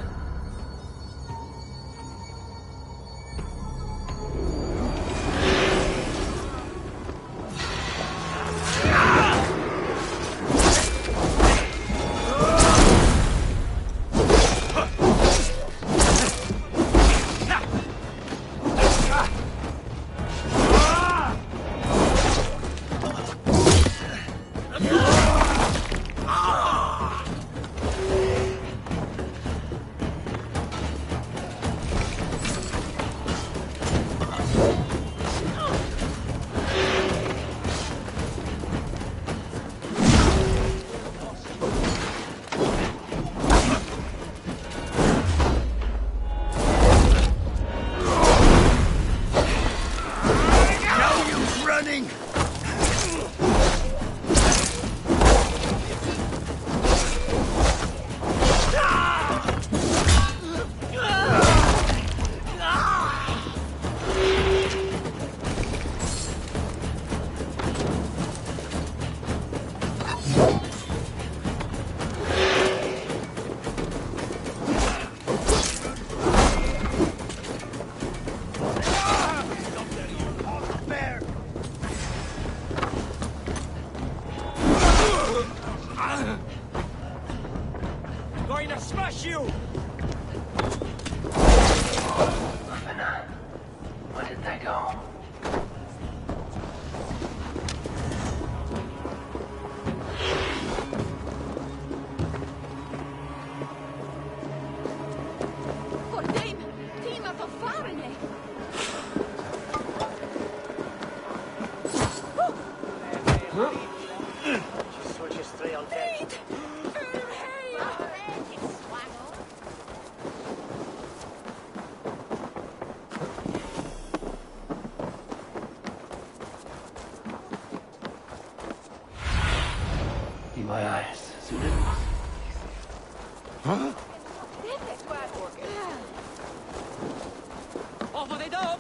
Going to smash you! Where did they go? be my eyes. Huh? Over the door!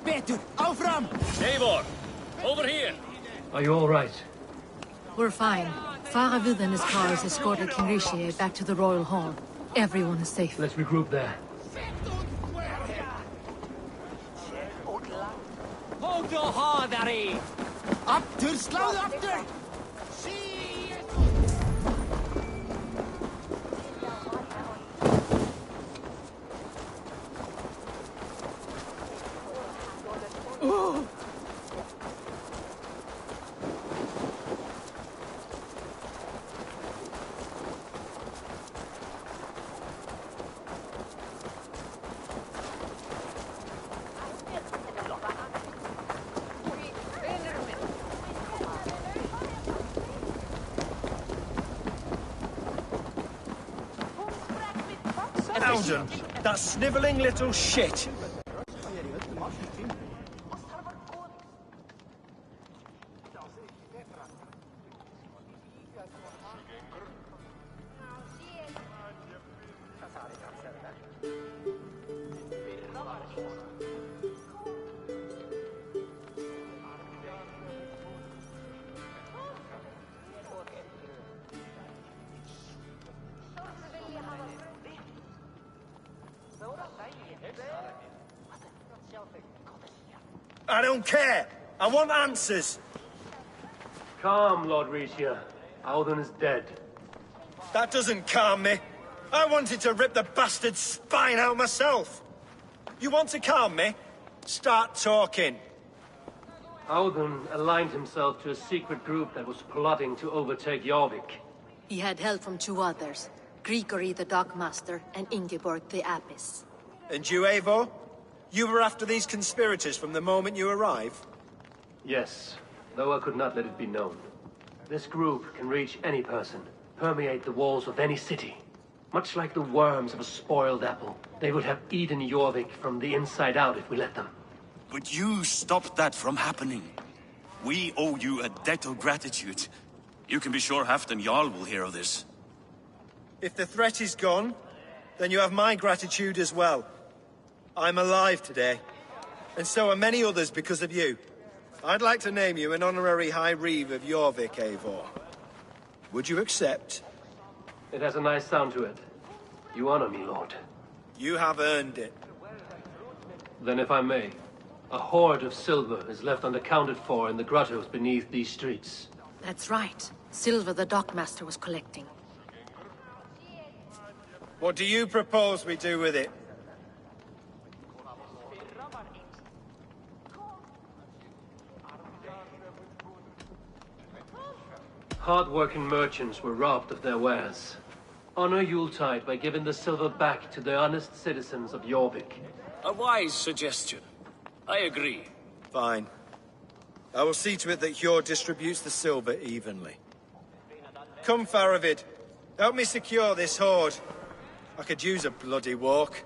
Better! Aufram! Eivor! Over here! Are you all right? We're fine. Faravid and his cars escorted King Rishi back to the Royal Hall. Everyone is safe. Let's regroup there. Hold your hard, Harry! After! Slow after! Oh! Alden, that snivelling little shit. I don't care. I want answers. Calm, Lord Rishi. Alden is dead. That doesn't calm me. I wanted to rip the bastard's spine out myself. You want to calm me? Start talking. Alden aligned himself to a secret group that was plotting to overtake Jorvik. He had help from two others, Grigory the Dockmaster and Ingeborg the Abbess. And you, Eivor? You were after these conspirators from the moment you arrived? Yes, though I could not let it be known. This group can reach any person, permeate the walls of any city. Much like the worms of a spoiled apple, they would have eaten Jorvik from the inside out if we let them. But you stopped that from happening. We owe you a debt of gratitude. You can be sure Halfdan Jarl will hear of this. If the threat is gone, then you have my gratitude as well. I'm alive today, and so are many others because of you. I'd like to name you an honorary High Reeve of Jorvik, Eivor. Would you accept? It has a nice sound to it. You honor me, Lord. You have earned it. Then if I may, a hoard of silver is left unaccounted for in the grottos beneath these streets. That's right. Silver the Dockmaster was collecting. What do you propose we do with it? Hard-working merchants were robbed of their wares. Honor Yuletide by giving the silver back to the honest citizens of Jorvik. A wise suggestion. I agree. Fine. I will see to it that Hjord distributes the silver evenly. Come, Faravid. Help me secure this hoard. I could use a bloody walk.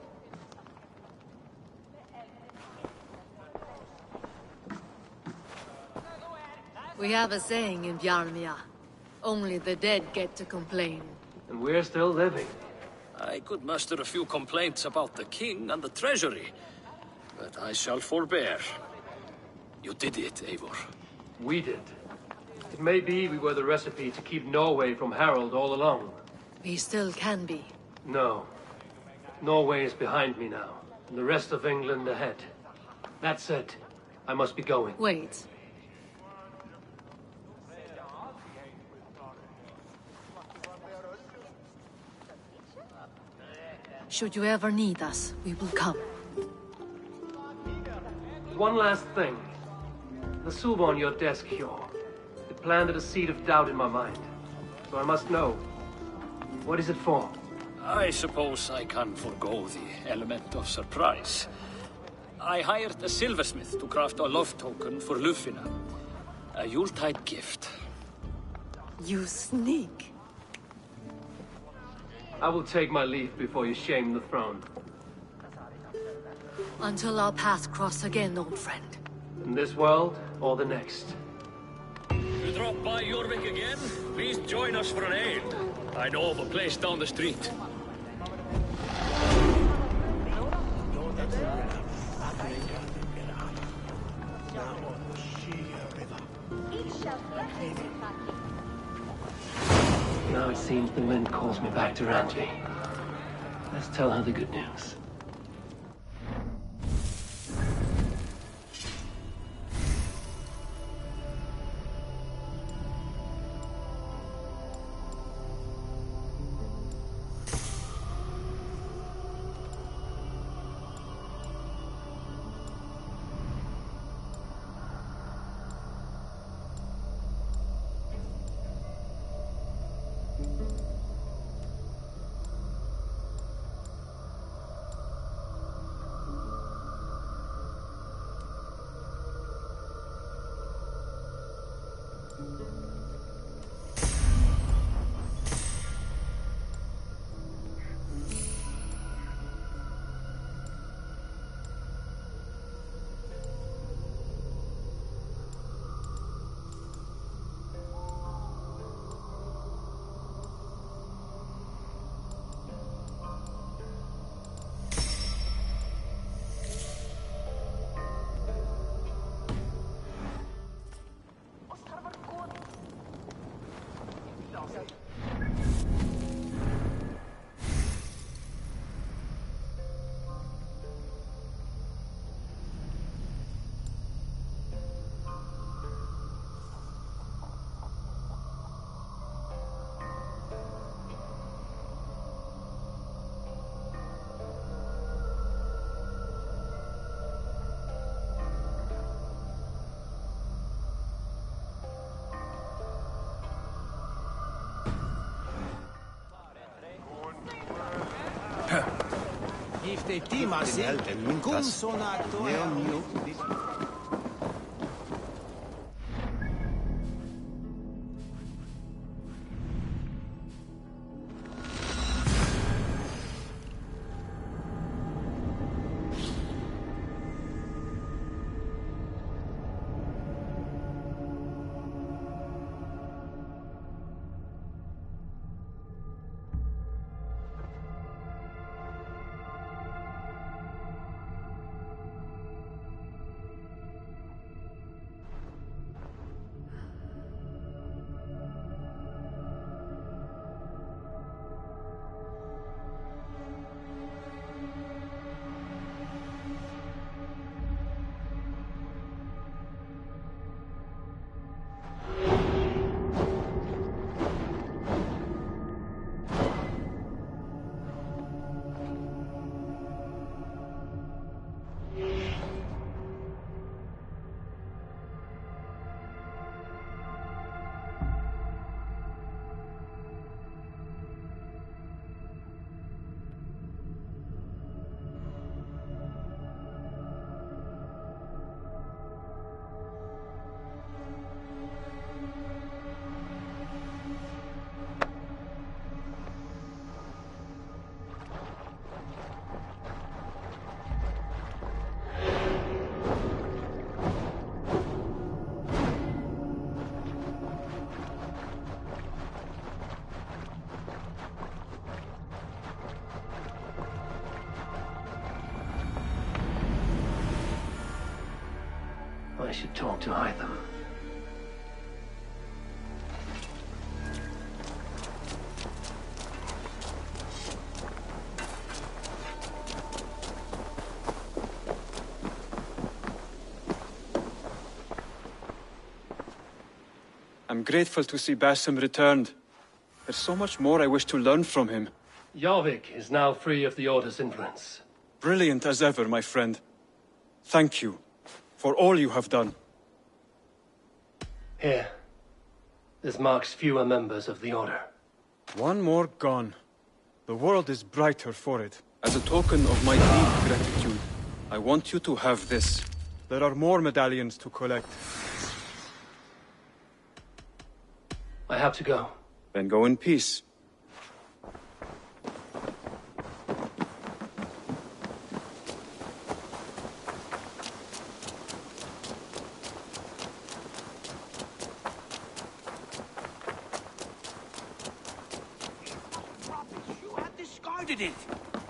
We have a saying in Bjarmia. Only the dead get to complain. And we're still living. I could muster a few complaints about the king and the treasury, but I shall forbear. You did it, Eivor. We did. It may be we were the recipe to keep Norway from Harald all along. We still can be. No. Norway is behind me now, and the rest of England ahead. That said, I must be going. Wait. Should you ever need us, we will come. One last thing. The silver on your desk, Hjord. It planted a seed of doubt in my mind. So I must know. What is it for? I suppose I can forgo the element of surprise. I hired a silversmith to craft a love token for Lufina. A Yuletide gift. You sneak. I will take my leave before you shame the throne. Until our paths cross again, old friend. In this world, or the next. Good drop by Jorvik again, please join us for an ale. I know of a place down the street. Now it seems the wind calls me back to Randvi. Let's tell her the good news. If they team us in, cum sonato I should talk to Hytham. I'm grateful to see Basim returned. There's so much more I wish to learn from him. Jorvik is now free of the Order's influence. Brilliant as ever, my friend. Thank you for all you have done. Here. This marks fewer members of the Order. One more gone. The world is brighter for it. As a token of my deep gratitude, I want you to have this. There are more medallions to collect. I have to go. Then go in peace. did it!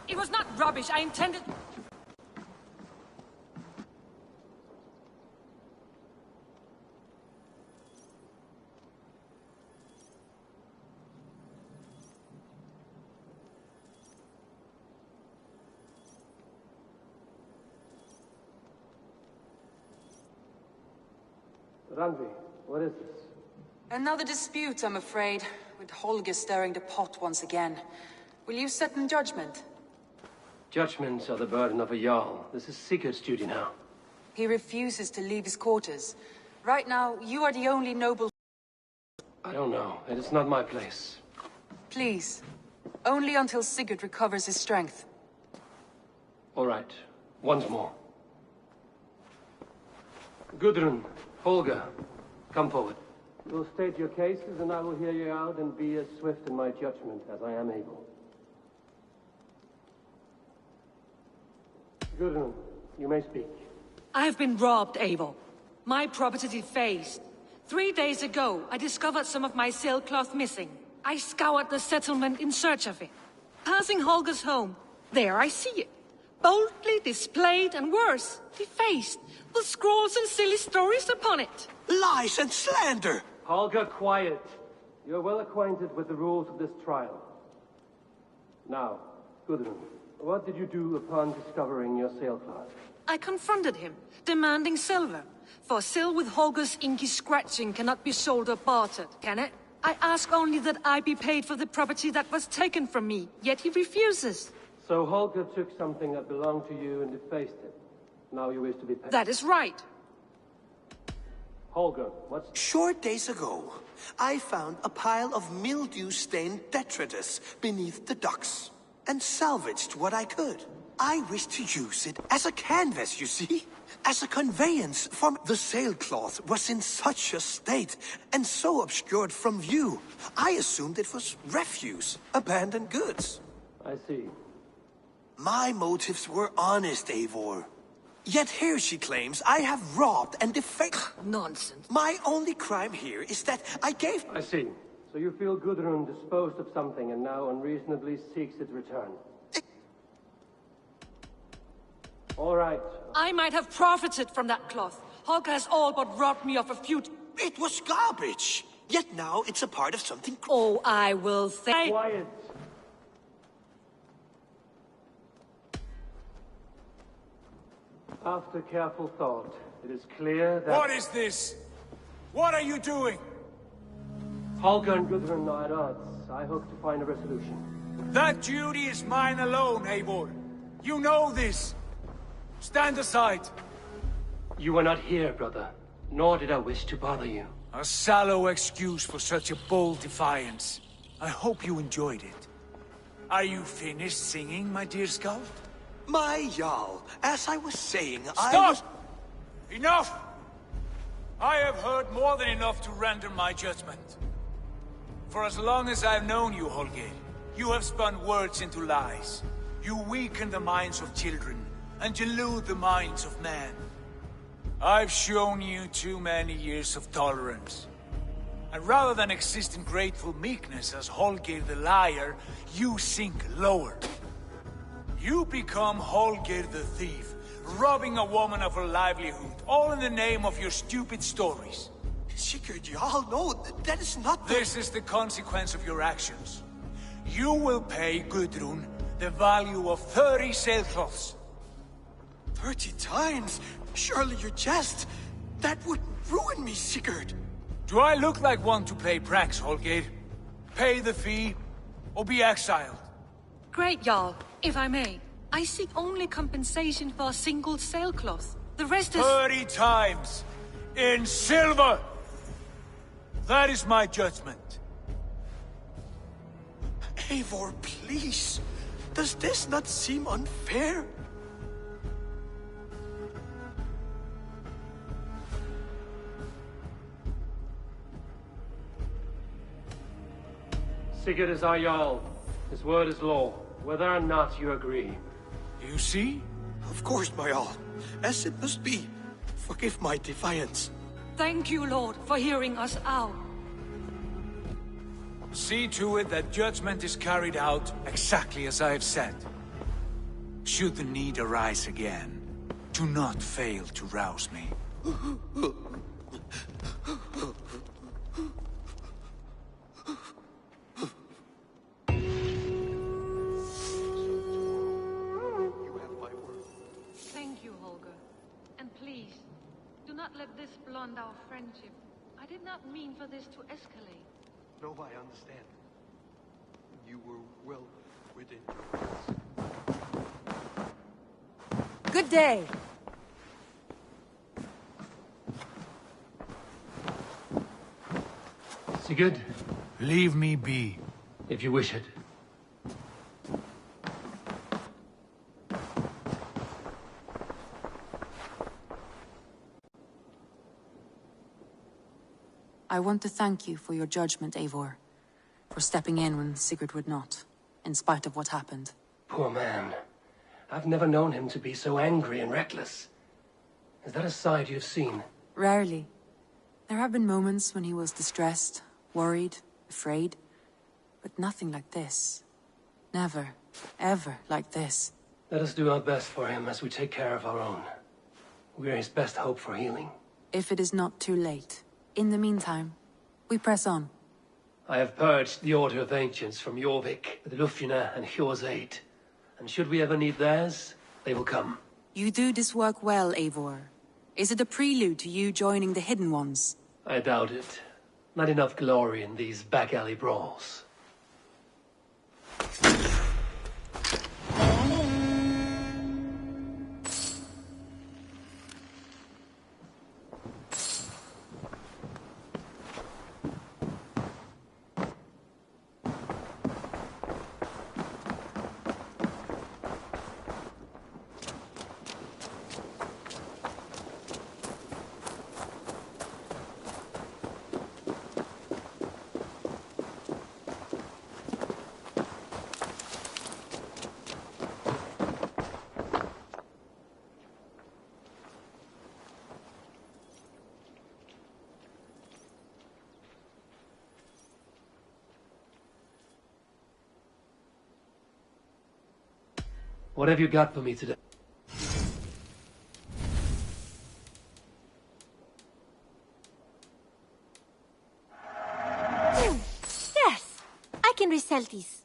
It was not rubbish. I intended... Randvi, what is this? Another dispute, I'm afraid, with Holger stirring the pot once again. Will you sit in judgment? Judgments are the burden of a Jarl. This is Sigurd's duty now. He refuses to leave his quarters. Right now, you are the only noble... I don't know. It is not my place. Please. Only until Sigurd recovers his strength. All right. Once more. Gudrun, Holger, come forward. You will state your cases, and I will hear you out and be as swift in my judgment as I am able. Gudrun, you may speak. I have been robbed, Eivor. My property defaced. 3 days ago, I discovered some of my sailcloth missing. I scoured the settlement in search of it. Passing Holger's home, there I see it. Boldly displayed and worse, defaced, with scrawls and silly stories upon it. Lies and slander! Holger, quiet. You're well acquainted with the rules of this trial. Now, Gudrun, what did you do upon discovering your sailcloth? I confronted him, demanding silver. For sil with Holger's inky scratching cannot be sold or bartered, can it? I ask only that I be paid for the property that was taken from me, yet he refuses. So Holger took something that belonged to you and defaced it. Now you wish to be paid. That is right. Holger, what's... Short days ago, I found a pile of mildew-stained detritus beneath the docks, and salvaged what I could. I wish to use it as a canvas, you see? As a conveyance, for the sailcloth was in such a state, and so obscured from view, I assumed it was refuse, abandoned goods. I see. My motives were honest, Eivor. Yet here she claims I have robbed and defaced. Nonsense. My only crime here is that I gave... I see. So you feel Gudrun disposed of something and now unreasonably seeks its return. All right. I might have profited from that cloth. Holger has all but robbed me of a few... It was garbage. Yet now it's a part of something... Oh, I will say... Quiet. After careful thought, it is clear that... What is this? What are you doing? Holger and Gudrun are at odds. I hope to find a resolution. That duty is mine alone, Eivor. You know this. Stand aside. You were not here, brother. Nor did I wish to bother you. A sallow excuse for such a bold defiance. I hope you enjoyed it. Are you finished singing, my dear scout? My Jarl, as I was saying, Stop! Enough! I have heard more than enough to render my judgment. For as long as I've known you, Holger, you have spun words into lies. You weaken the minds of children, and delude the minds of men. I've shown you too many years of tolerance. And rather than exist in grateful meekness as Holger the liar, you sink lower. You become Holger the thief, robbing a woman of her livelihood, all in the name of your stupid stories. Sigurd, Jarl, no, that is not the... This is the consequence of your actions. You will pay Gudrun the value of 30 sailcloths. 30 times? Surely you jest. That would ruin me, Sigurd. Do I look like one to play pranks, Holger? Pay the fee, or be exiled. Great, Jarl. If I may, I seek only compensation for a single sailcloth. The rest is... 30 times! In silver! That is my judgment. Eivor, please. Does this not seem unfair? Sigurd is our Jarl. His word is law, whether or not you agree. You see? Of course, my Jarl. As it must be. Forgive my defiance. Thank you, Lord, for hearing us out. See to it that judgment is carried out exactly as I have said. Should the need arise again, do not fail to rouse me. Thank you, Holger. And please, do not let this blunt our friendship. I did not mean for this to escalate. No, I understand. You were well within your rights. Good day. Sigurd? Leave me be. If you wish it. I want to thank you for your judgment, Eivor. For stepping in when Sigurd would not, in spite of what happened. Poor man. I've never known him to be so angry and reckless. Is that a side you've seen? Rarely. There have been moments when he was distressed, worried, afraid. But nothing like this. Never, ever like this. Let us do our best for him as we take care of our own. We are his best hope for healing. If it is not too late. In the meantime, we press on. I have purged the Order of Ancients from Jorvik with Lufjuna and Hjor's aid. And should we ever need theirs, they will come. You do this work well, Eivor. Is it a prelude to you joining the Hidden Ones? I doubt it. Not enough glory in these back-alley brawls. What have you got for me today? Yes, I can resell these.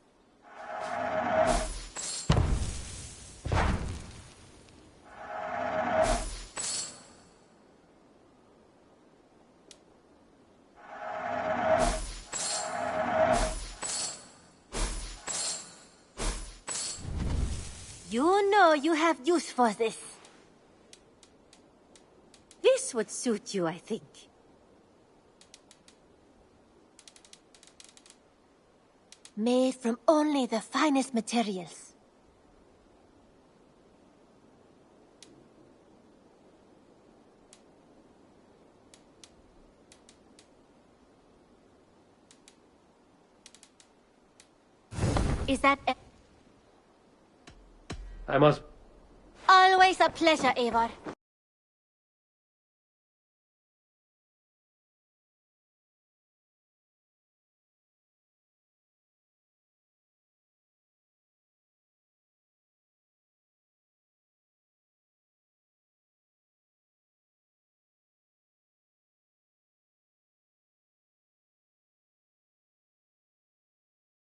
You know you have use for this. This would suit you, I think. Made from only the finest materials. Is that I must... Always a pleasure, Eivor.